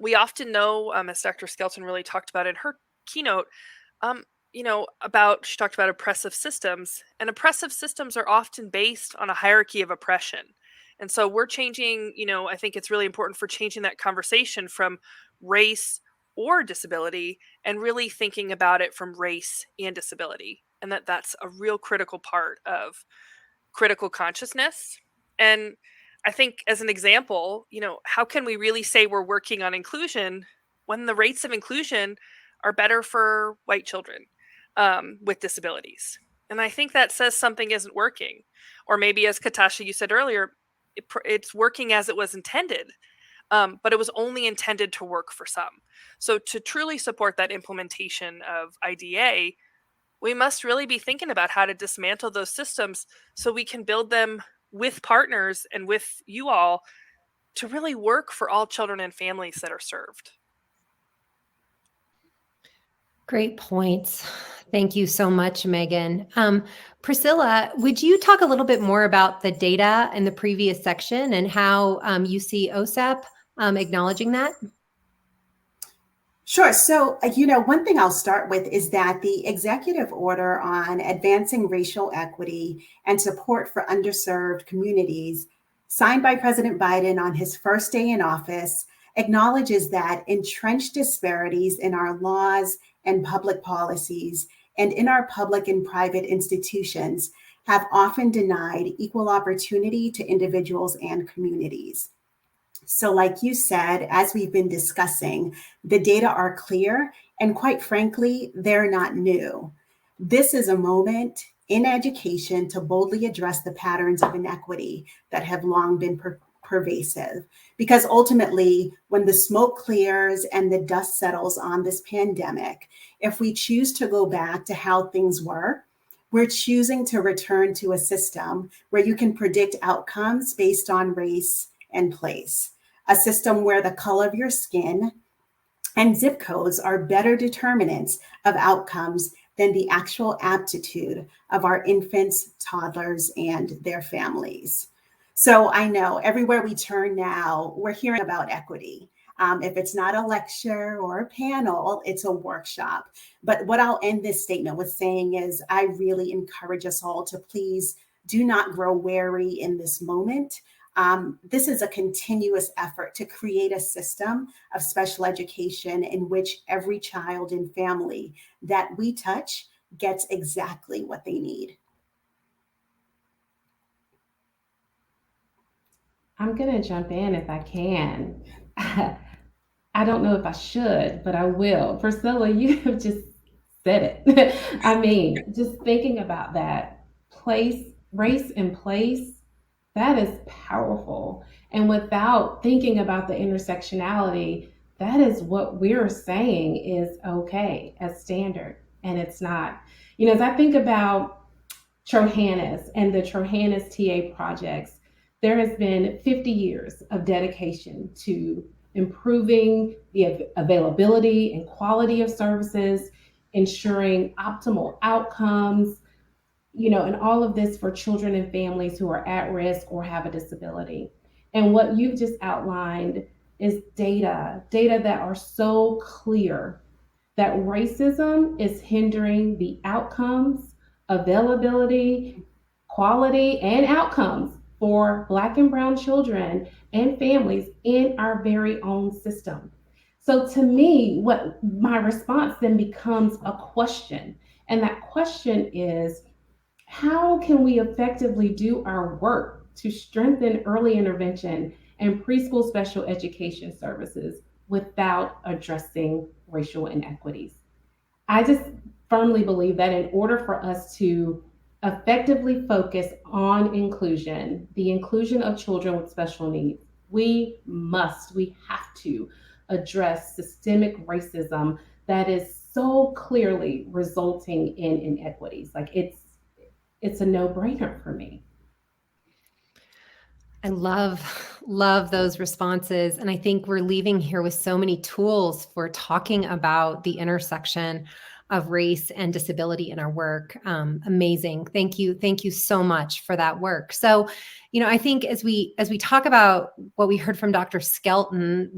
We often know, as Dr. Skelton really talked about in her keynote, she talked about oppressive systems, and oppressive systems are often based on a hierarchy of oppression. And so we're changing, I think it's really important for changing that conversation from race or disability and really thinking about it from race and disability. And that's a real critical part of critical consciousness. And I think as an example, how can we really say we're working on inclusion when the rates of inclusion are better for white children with disabilities? And I think that says something isn't working. Or maybe, as Catasha, you said earlier, it's working as it was intended, but it was only intended to work for some. So to truly support that implementation of IDA, we must really be thinking about how to dismantle those systems so we can build them with partners and with you all to really work for all children and families that are served. Great points. Thank you so much, Megan. Priscilla, would you talk a little bit more about the data in the previous section and how you see OSEP acknowledging that? Sure. So, one thing I'll start with is that the executive order on advancing racial equity and support for underserved communities, signed by President Biden on his first day in office, acknowledges that entrenched disparities in our laws and public policies and in our public and private institutions have often denied equal opportunity to individuals and communities. So like you said, as we've been discussing, the data are clear and quite frankly, they're not new. This is a moment in education to boldly address the patterns of inequity that have long been pervasive. Because ultimately, when the smoke clears and the dust settles on this pandemic, if we choose to go back to how things were, we're choosing to return to a system where you can predict outcomes based on race and place, a system where the color of your skin and zip codes are better determinants of outcomes than the actual aptitude of our infants, toddlers, and their families. So I know everywhere we turn now, we're hearing about equity. If it's not a lecture or a panel, it's a workshop. But what I'll end this statement with saying is I really encourage us all to please do not grow weary in this moment. This is a continuous effort to create a system of special education in which every child and family that we touch gets exactly what they need. I'm going to jump in if I can. I don't know if I should, but I will. Priscilla, you have just said it. I mean, just thinking about that race and place, that is powerful. And without thinking about the intersectionality, that is what we're saying is okay as standard, and it's not. As I think about Trohannis and the Trohannis TA projects, there has been 50 years of dedication to improving the availability and quality of services, ensuring optimal outcomes, and all of this for children and families who are at risk or have a disability. And what you've just outlined is data that are so clear that racism is hindering the outcomes, availability, quality, and outcomes for Black and Brown children and families in our very own system. So to me, what my response then becomes a question. And that question is, how can we effectively do our work to strengthen early intervention and preschool special education services without addressing racial inequities? I just firmly believe that in order for us to effectively focus on inclusion, the inclusion of children with special needs, we have to address systemic racism that is so clearly resulting in inequities. Like it's a no-brainer for me. I love those responses. And I think we're leaving here with so many tools for talking about the intersection of race and disability in our work. Amazing. Thank you. Thank you so much for that work. So, I think as we talk about what we heard from Dr. Skelton,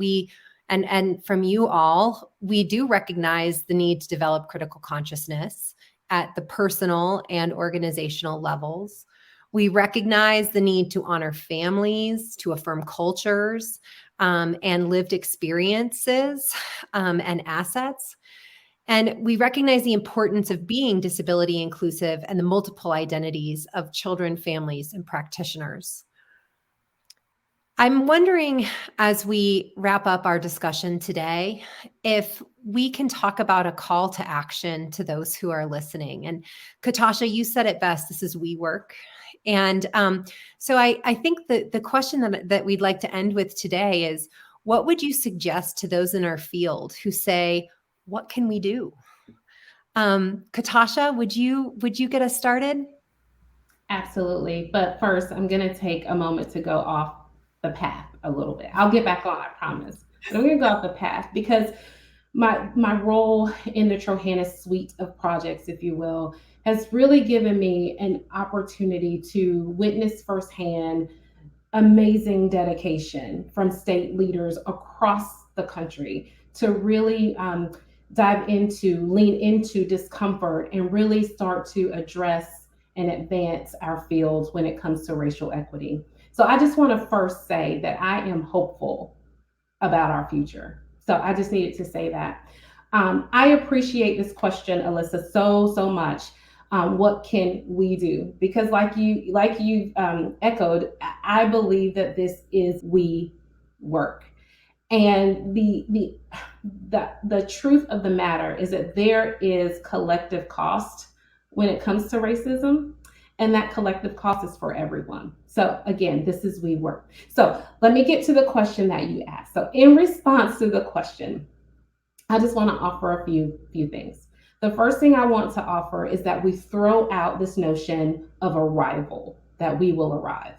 and from you all, we do recognize the need to develop critical consciousness at the personal and organizational levels. We recognize the need to honor families, to affirm cultures, and lived experiences and assets. And we recognize the importance of being disability inclusive and the multiple identities of children, families, and practitioners. I'm wondering, as we wrap up our discussion today, if we can talk about a call to action to those who are listening. And Catasha, you said it best, this is we work. And so I think the question that we'd like to end with today is, what would you suggest to those in our field who say, what can we do? Catasha, would you get us started? Absolutely. But first, I'm going to take a moment to go off the path a little bit. I'll get back on, I promise. But I'm going to go off the path because my role in the Trohannis suite of projects, if you will, has really given me an opportunity to witness firsthand amazing dedication from state leaders across the country to really lean into discomfort and really start to address and advance our fields when it comes to racial equity. So I just want to first say that I am hopeful about our future. So I just needed to say that. I appreciate this question, Alissa, so much. What can we do? Because like you echoed, I believe that this is we work. And the truth of the matter is that there is collective cost when it comes to racism, and that collective cost is for everyone. So again, this is we work. So let me get to the question that you asked. So in response to the question, I just want to offer a few things. The first thing I want to offer is that we throw out this notion of arrival, that we will arrive,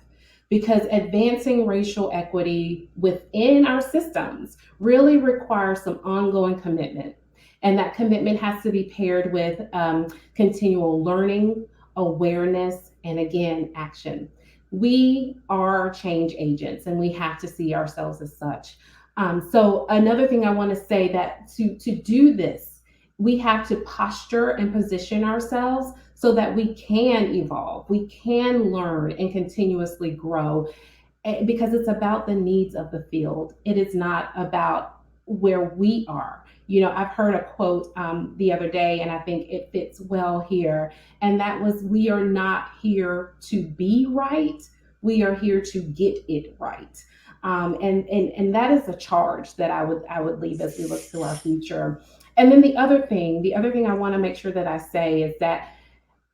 because advancing racial equity within our systems really requires some ongoing commitment. And that commitment has to be paired with continual learning, awareness, and again, action. We are change agents, and we have to see ourselves as such. So another thing I want to say, that to do this, we have to posture and position ourselves so that we can evolve, we can learn and continuously grow, because it's about the needs of the field. It is not about where we are. You know, I've heard a quote the other day, and I think it fits well here. And that was, we are not here to be right. We are here to get it right. And that is a charge that I would leave as we look to our future. And then the other thing I want to make sure that I say is that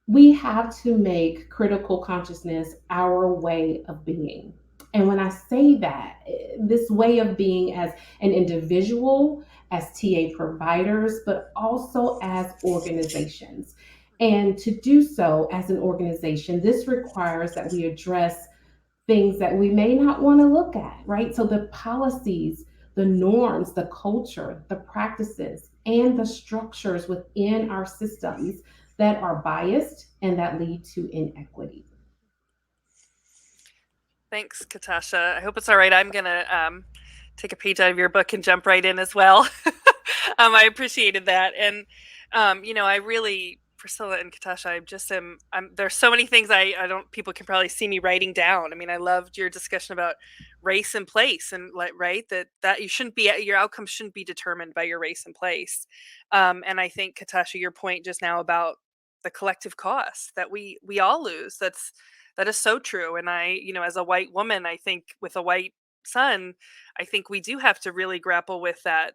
we have to make critical consciousness our way of being. And when I say that, this way of being as an individual, as TA providers, but also as organizations. And to do so as an organization, this requires that we address things that we may not want to look at, right? So the policies, the norms, the culture, the practices, and the structures within our systems that are biased and that lead to inequity. Thanks, Catasha. I hope it's all right. I'm going to take a page out of your book and jump right in as well. I appreciated that. And, I really, Priscilla and Catasha, there's so many things people can probably see me writing down. I mean, I loved your discussion about race and place, and right, that your outcome shouldn't be determined by your race and place. And I think, Catasha, your point just now about the collective cost that we all lose, that is so true. And I, as a white woman, I think with a white son, I think we do have to really grapple with that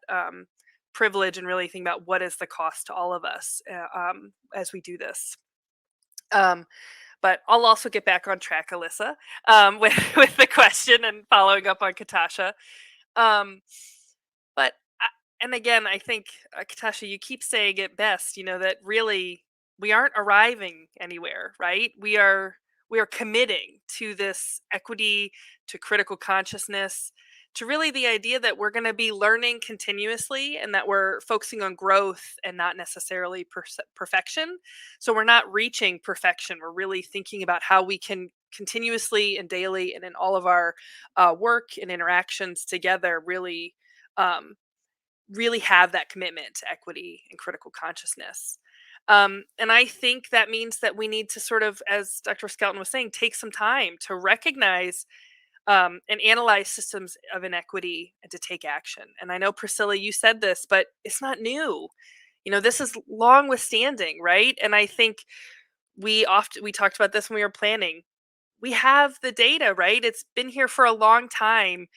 privilege and really think about what is the cost to all of us as we do this. But I'll also get back on track, Alissa, with the question and following up on Catasha. And again, I think, Catasha, you keep saying it best, that really we aren't arriving anywhere, right? We are committing to this equity, to critical consciousness, to really the idea that we're going to be learning continuously, and that we're focusing on growth and not necessarily perfection. So we're not reaching perfection. We're really thinking about how we can continuously and daily and in all of our work and interactions together really have that commitment to equity and critical consciousness. And I think that means that we need to sort of, as Dr. Skelton was saying, take some time to recognize and analyze systems of inequity and to take action. And I know, Priscilla, you said this, but it's not new. This is long withstanding, right? And I think we talked about this when we were planning. We have the data, right? It's been here for a long time.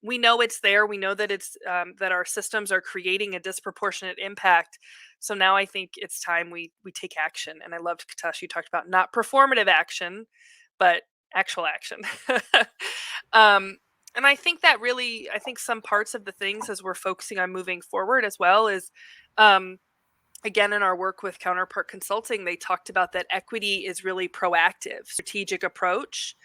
We know it's there. We know that it's that our systems are creating a disproportionate impact. So now I think it's time we take action. And I loved, Catasha, you talked about not performative action, but actual action. And I think that really, some parts of the things as we're focusing on moving forward as well is, again, in our work with Counterpart Consulting, they talked about that equity is really proactive, strategic approach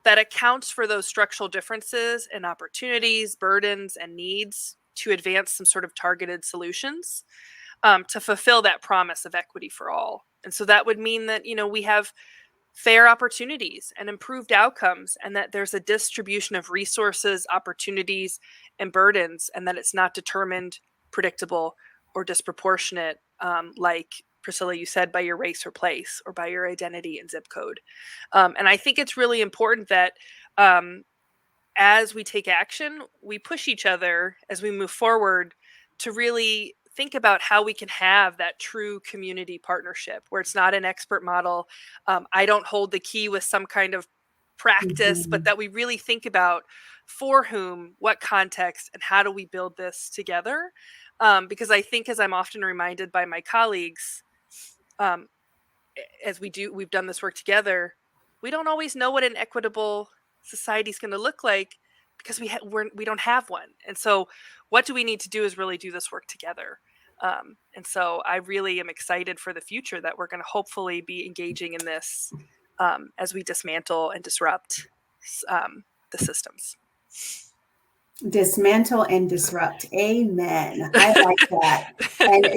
that accounts for those structural differences and opportunities, burdens, and needs to advance some sort of targeted solutions to fulfill that promise of equity for all. And so that would mean that, we have fair opportunities and improved outcomes, and that there's a distribution of resources, opportunities, and burdens, and that it's not determined, predictable, or disproportionate, like Priscilla, you said, by your race or place or by your identity and zip code. And I think it's really important that as we take action, we push each other as we move forward to really think about how we can have that true community partnership where it's not an expert model. I don't hold the key with some kind of practice, but that we really think about for whom, what context, and how do we build this together? Because I think, as I'm often reminded by my colleagues, as we've done this work together, we don't always know what an equitable society is going to look like because we don't have one. And so what do we need to do is really do this work together. And so I really am excited for the future that we're going to hopefully be engaging in this as we dismantle and disrupt the systems. Dismantle and disrupt. Amen. I like that. And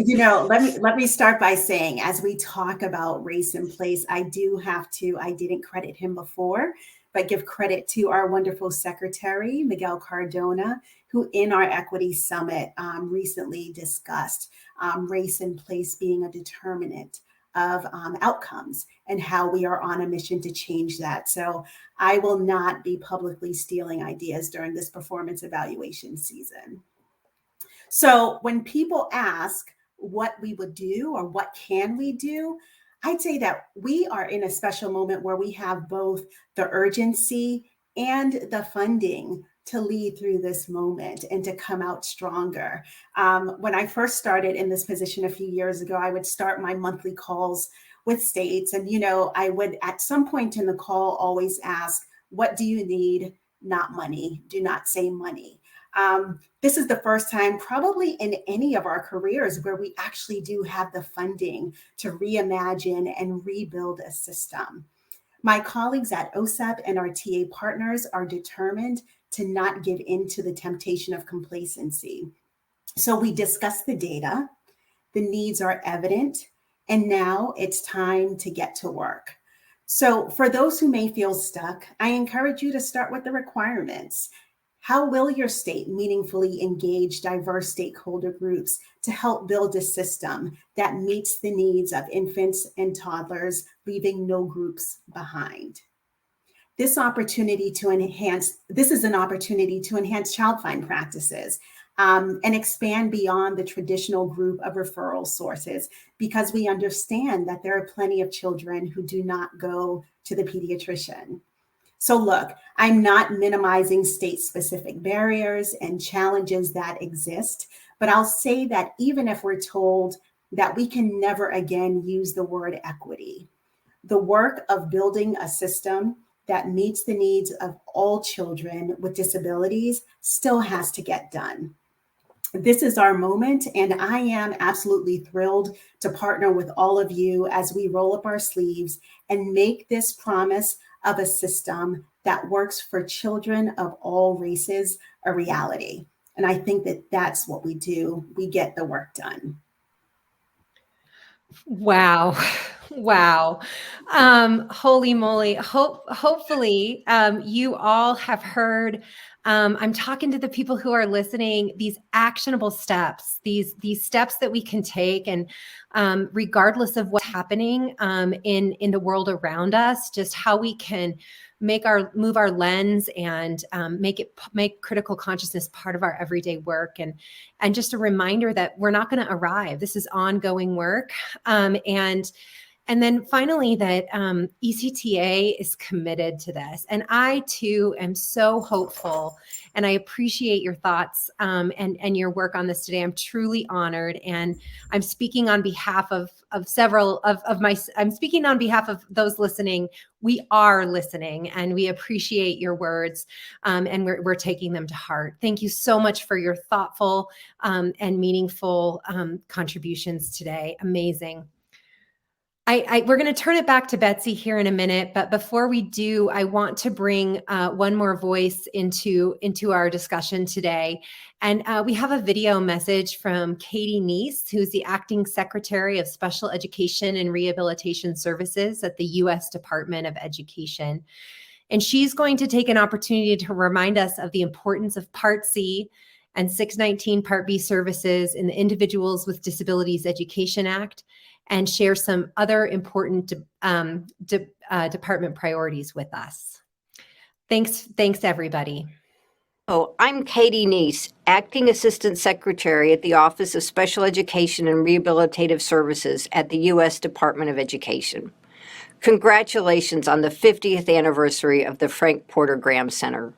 let me start by saying, as we talk about race and place, I didn't credit him before, but give credit to our wonderful secretary, Miguel Cardona, who in our Equity Summit recently discussed race and place being a determinant of outcomes and how we are on a mission to change that. So I will not be publicly stealing ideas during this performance evaluation season. So when people ask what we would do or what can we do, I'd say that we are in a special moment where we have both the urgency and the funding to lead through this moment and to come out stronger. When I first started in this position a few years ago, I would start my monthly calls with states. And, I would at some point in the call always ask, what do you need? Not money. Do not say money. This is the first time probably in any of our careers where we actually do have the funding to reimagine and rebuild a system. My colleagues at OSEP and our TA partners are determined to not give in to the temptation of complacency. So we discussed the data, the needs are evident, and now it's time to get to work. So for those who may feel stuck, I encourage you to start with the requirements. How will your state meaningfully engage diverse stakeholder groups to help build a system that meets the needs of infants and toddlers, leaving no groups behind? This is an opportunity to enhance child find practices and expand beyond the traditional group of referral sources, because we understand that there are plenty of children who do not go to the pediatrician. So look, I'm not minimizing state-specific barriers and challenges that exist, but I'll say that even if we're told that we can never again use the word equity, the work of building a system that meets the needs of all children with disabilities still has to get done. This is our moment, and I am absolutely thrilled to partner with all of you as we roll up our sleeves and make this promise of a system that works for children of all races a reality. And I think that that's what we do. We get the work done. Wow. Wow. Holy moly. Hopefully you all have heard, I'm talking to the people who are listening, these actionable steps, these steps that we can take, and regardless of what's happening in the world around us, just how we can move our lens and make critical consciousness part of our everyday work, and just a reminder that we're not going to arrive. This is ongoing work, and then finally that ECTA is committed to this. And I too am so hopeful, and I appreciate your thoughts and your work on this today. I'm truly honored, and I'm speaking on behalf of I'm speaking on behalf of those listening. We are listening, and we appreciate your words, and we're taking them to heart. Thank you so much for your thoughtful and meaningful contributions today. Amazing. We're going to turn it back to Betsy here in a minute, but before we do, I want to bring one more voice into our discussion today. And we have a video message from Katy Neas, who's the Acting Secretary of Special Education and Rehabilitation Services at the U.S. Department of Education. And she's going to take an opportunity to remind us of the importance of Part C and 619 Part B services in the Individuals with Disabilities Education Act, and share some other important department priorities with us. Thanks everybody. I'm Katy Neas, Acting Assistant Secretary at the Office of Special Education and Rehabilitative Services at the U.S. Department of Education. Congratulations on the 50th anniversary of the Frank Porter Graham Center.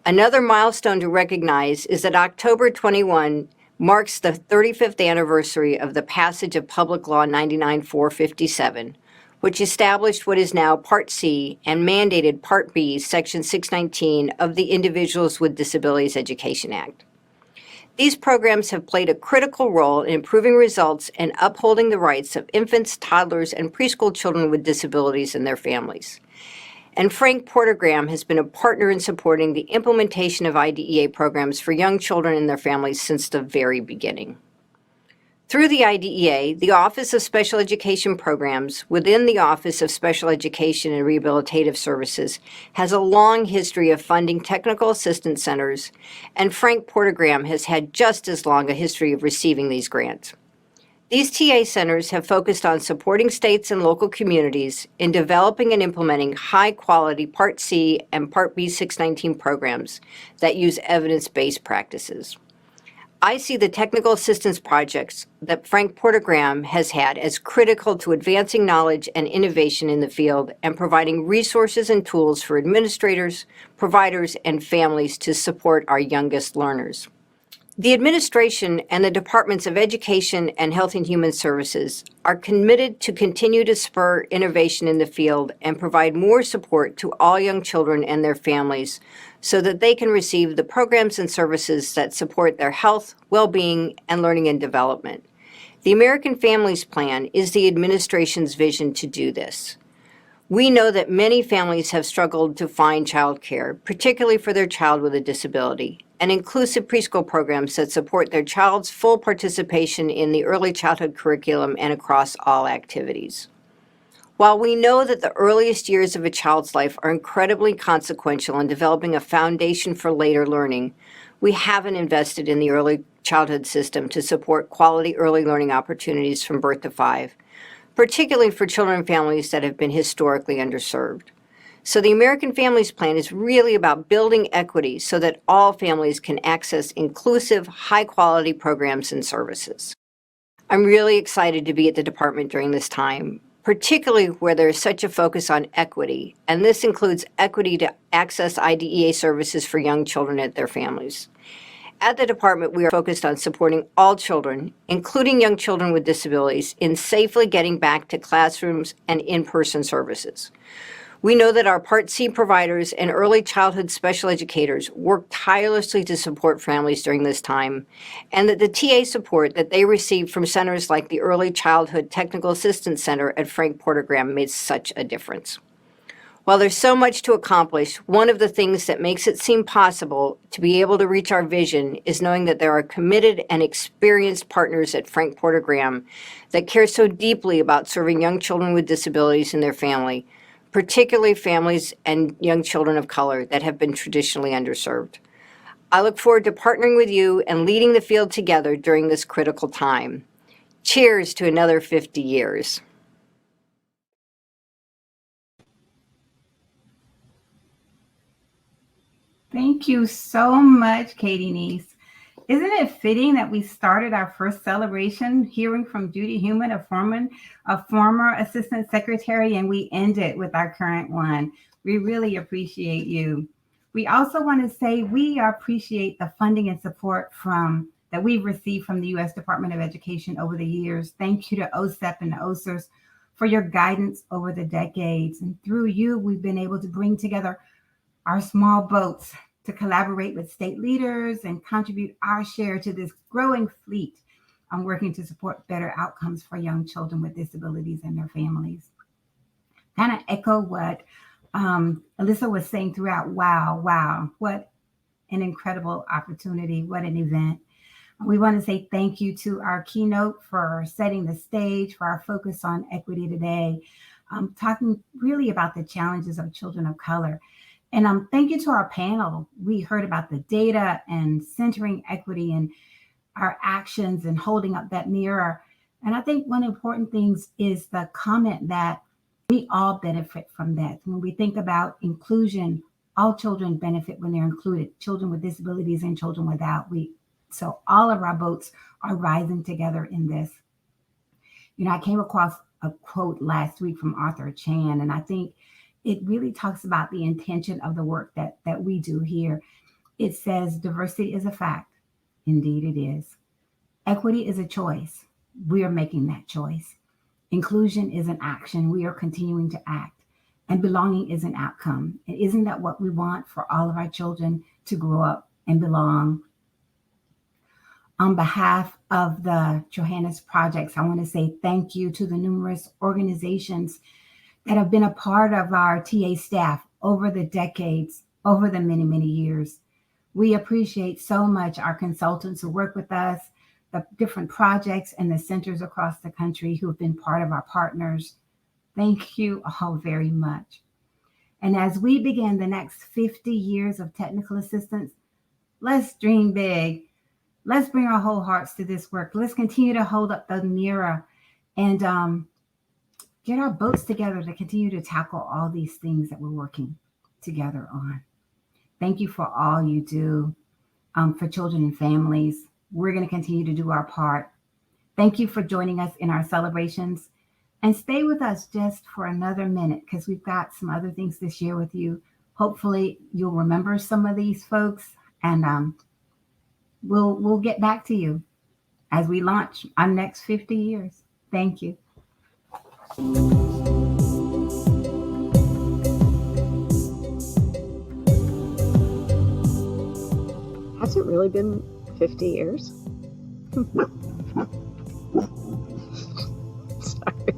Another milestone to recognize is that October 21 marks the 35th anniversary of the passage of Public Law 99-457, which established what is now Part C and mandated Part B, Section 619 of the Individuals with Disabilities Education Act. These programs have played a critical role in improving results and upholding the rights of infants, toddlers, and preschool children with disabilities and their families. And Frank Porter Graham has been a partner in supporting the implementation of IDEA programs for young children and their families since the very beginning. Through the IDEA, the Office of Special Education Programs within the Office of Special Education and Rehabilitative Services has a long history of funding technical assistance centers, and Frank Porter Graham has had just as long a history of receiving these grants. These TA centers have focused on supporting states and local communities in developing and implementing high-quality Part C and Part B 619 programs that use evidence-based practices. I see the technical assistance projects that Frank Porter Graham has had as critical to advancing knowledge and innovation in the field and providing resources and tools for administrators, providers, and families to support our youngest learners. The administration and the Departments of Education and Health and Human Services are committed to continue to spur innovation in the field and provide more support to all young children and their families so that they can receive the programs and services that support their health, well-being, and learning and development. The American Families Plan is the administration's vision to do this. We know that many families have struggled to find childcare, particularly for their child with a disability, and inclusive preschool programs that support their child's full participation in the early childhood curriculum and across all activities. While we know that the earliest years of a child's life are incredibly consequential in developing a foundation for later learning, we haven't invested in the early childhood system to support quality early learning opportunities from birth to 5, particularly for children and families that have been historically underserved. So the American Families Plan is really about building equity so that all families can access inclusive, high-quality programs and services. I'm really excited to be at the department during this time, particularly where there is such a focus on equity, and this includes equity to access IDEA services for young children and their families. At the department, we are focused on supporting all children, including young children with disabilities, in safely getting back to classrooms and in-person services. We know that our Part C providers and early childhood special educators work tirelessly to support families during this time, and that the TA support that they receive from centers like the Early Childhood Technical Assistance Center at Frank Porter Graham made such a difference. While there's so much to accomplish, one of the things that makes it seem possible to be able to reach our vision is knowing that there are committed and experienced partners at Frank Porter Graham that care so deeply about serving young children with disabilities and their family, particularly families and young children of color that have been traditionally underserved. I look forward to partnering with you and leading the field together during this critical time. Cheers to another 50 years. Thank you so much, Katy Neas. Isn't it fitting that we started our first celebration hearing from Judy Heumann, a former assistant secretary, and we end it with our current one? We really appreciate you. We also want to say we appreciate the funding and support that we've received from the U.S. Department of Education over the years. Thank you to OSEP and OSERS for your guidance over the decades. And through you, we've been able to bring together our small boats to collaborate with state leaders and contribute our share to this growing fleet on working to support better outcomes for young children with disabilities and their families. Kind of echo what Alissa was saying throughout. Wow, what an incredible opportunity, what an event. We want to say thank you to our keynote for setting the stage for our focus on equity today, talking really about the challenges of children of color. And thank you to our panel. We heard about the data and centering equity in our actions and holding up that mirror. And I think one important thing is the comment that we all benefit from that. When we think about inclusion, All children benefit when they're included, children with disabilities and children without. So all of our boats are rising together in this. You know, I came across a quote last week from Arthur Chan, and I think it really talks about the intention of the work that we do here. It says, diversity is a fact. Indeed it is. Equity is a choice. We are making that choice. Inclusion is an action. We are continuing to act. And belonging is an outcome. And isn't that what we want for all of our children, to grow up and belong? On behalf of the Johannes Projects, I want to say thank you to the numerous organizations that have been a part of our TA staff over the decades, over the many, many years. We appreciate so much our consultants who work with us, the different projects and the centers across the country who have been part of our partners. Thank you all very much. And as we begin the next 50 years of technical assistance, let's dream big. Let's bring our whole hearts to this work. Let's continue to hold up the mirror and get our boats together to continue to tackle all these things that we're working together on. Thank you for all you do for children and families. We're going to continue to do our part. Thank you for joining us in our celebrations. And stay with us just for another minute, because we've got some other things to share with you. Hopefully you'll remember some of these folks, and we'll get back to you as we launch our next 50 years. Thank you. Has it really been 50 years? Sorry.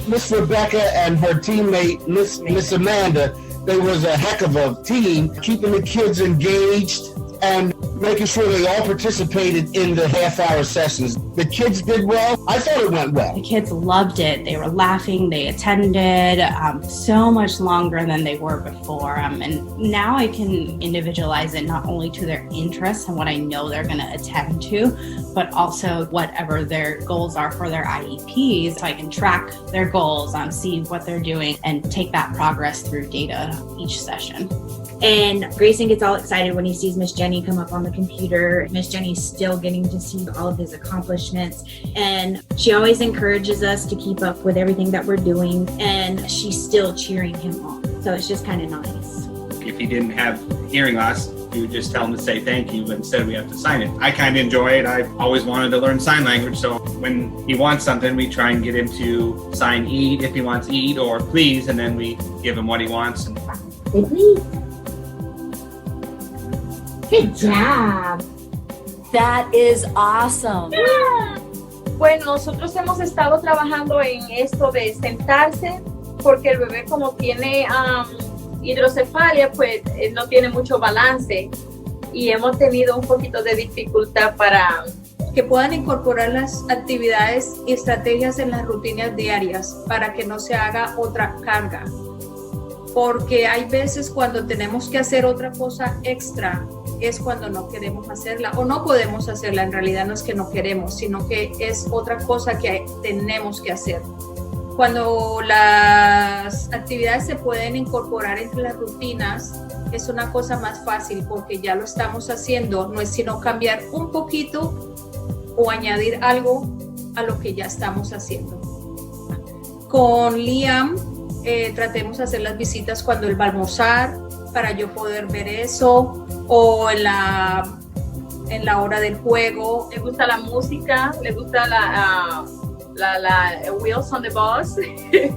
Miss Rebecca and her teammate, Miss Amanda, they was a heck of a team, keeping the kids engaged and making sure they all participated in the half-hour sessions. The kids did well. I thought it went well. The kids loved it. They were laughing. They attended so much longer than they were before. And now I can individualize it not only to their interests and what I know they're going to attend to, but also whatever their goals are for their IEPs. So I can track their goals, see what they're doing, and take that progress through data each session. And Grayson gets all excited when he sees Miss Jenny come up on the computer. Miss Jenny's still getting to see all of his accomplishments. And she always encourages us to keep up with everything that we're doing. And she's still cheering him on. So it's just kind of nice. If he didn't have hearing loss, we would just tell him to say thank you, but instead we have to sign it. I kind of enjoy it. I've always wanted to learn sign language. So when he wants something, we try and get him to sign eat if he wants eat, or please, and then we give him what he wants. And please. Good job. That is awesome. Yeah. Bueno, nosotros hemos estado trabajando en esto de sentarse, porque el bebé, como tiene hidrocefalia, pues no tiene mucho balance, y hemos tenido un poquito de dificultad para que puedan incorporar las actividades y estrategias en las rutinas diarias para que no se haga otra carga. Porque hay veces cuando tenemos que hacer otra cosa extra, es cuando no queremos hacerla o no podemos hacerla. En realidad no es que no queremos, sino que es otra cosa que tenemos que hacer. Cuando las actividades se pueden incorporar entre las rutinas, es una cosa más fácil porque ya lo estamos haciendo. No es sino cambiar un poquito o añadir algo a lo que ya estamos haciendo. Con Liam, tratemos de hacer las visitas cuando él va a almorzar para yo poder ver eso, o en la hora del juego. Le gusta la música, le gusta la Wheels on the Bus. Él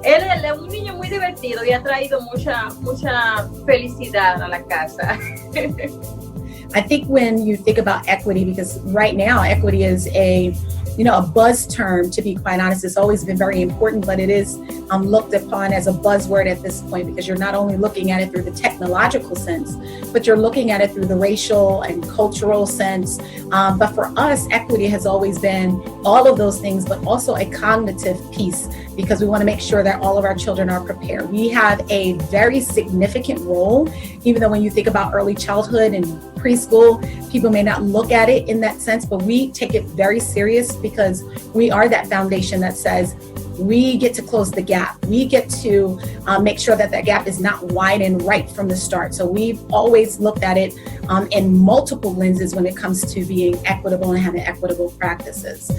es un niño muy divertido y ha traído mucha felicidad a la casa. I think when you think about equity, because right now equity is a a buzz term, to be quite honest. It's always been very important, but it is looked upon as a buzzword at this point, because you're not only looking at it through the technological sense, but you're looking at it through the racial and cultural sense. But for us, equity has always been all of those things, but also a cognitive piece, because we want to make sure that all of our children are prepared. We have a very significant role, even though when you think about early childhood and preschool, people may not look at it in that sense, but we take it very serious, because we are that foundation that says we get to close the gap. We get to make sure that that gap is not widened right from the start. So we've always looked at it in multiple lenses when it comes to being equitable and having equitable practices.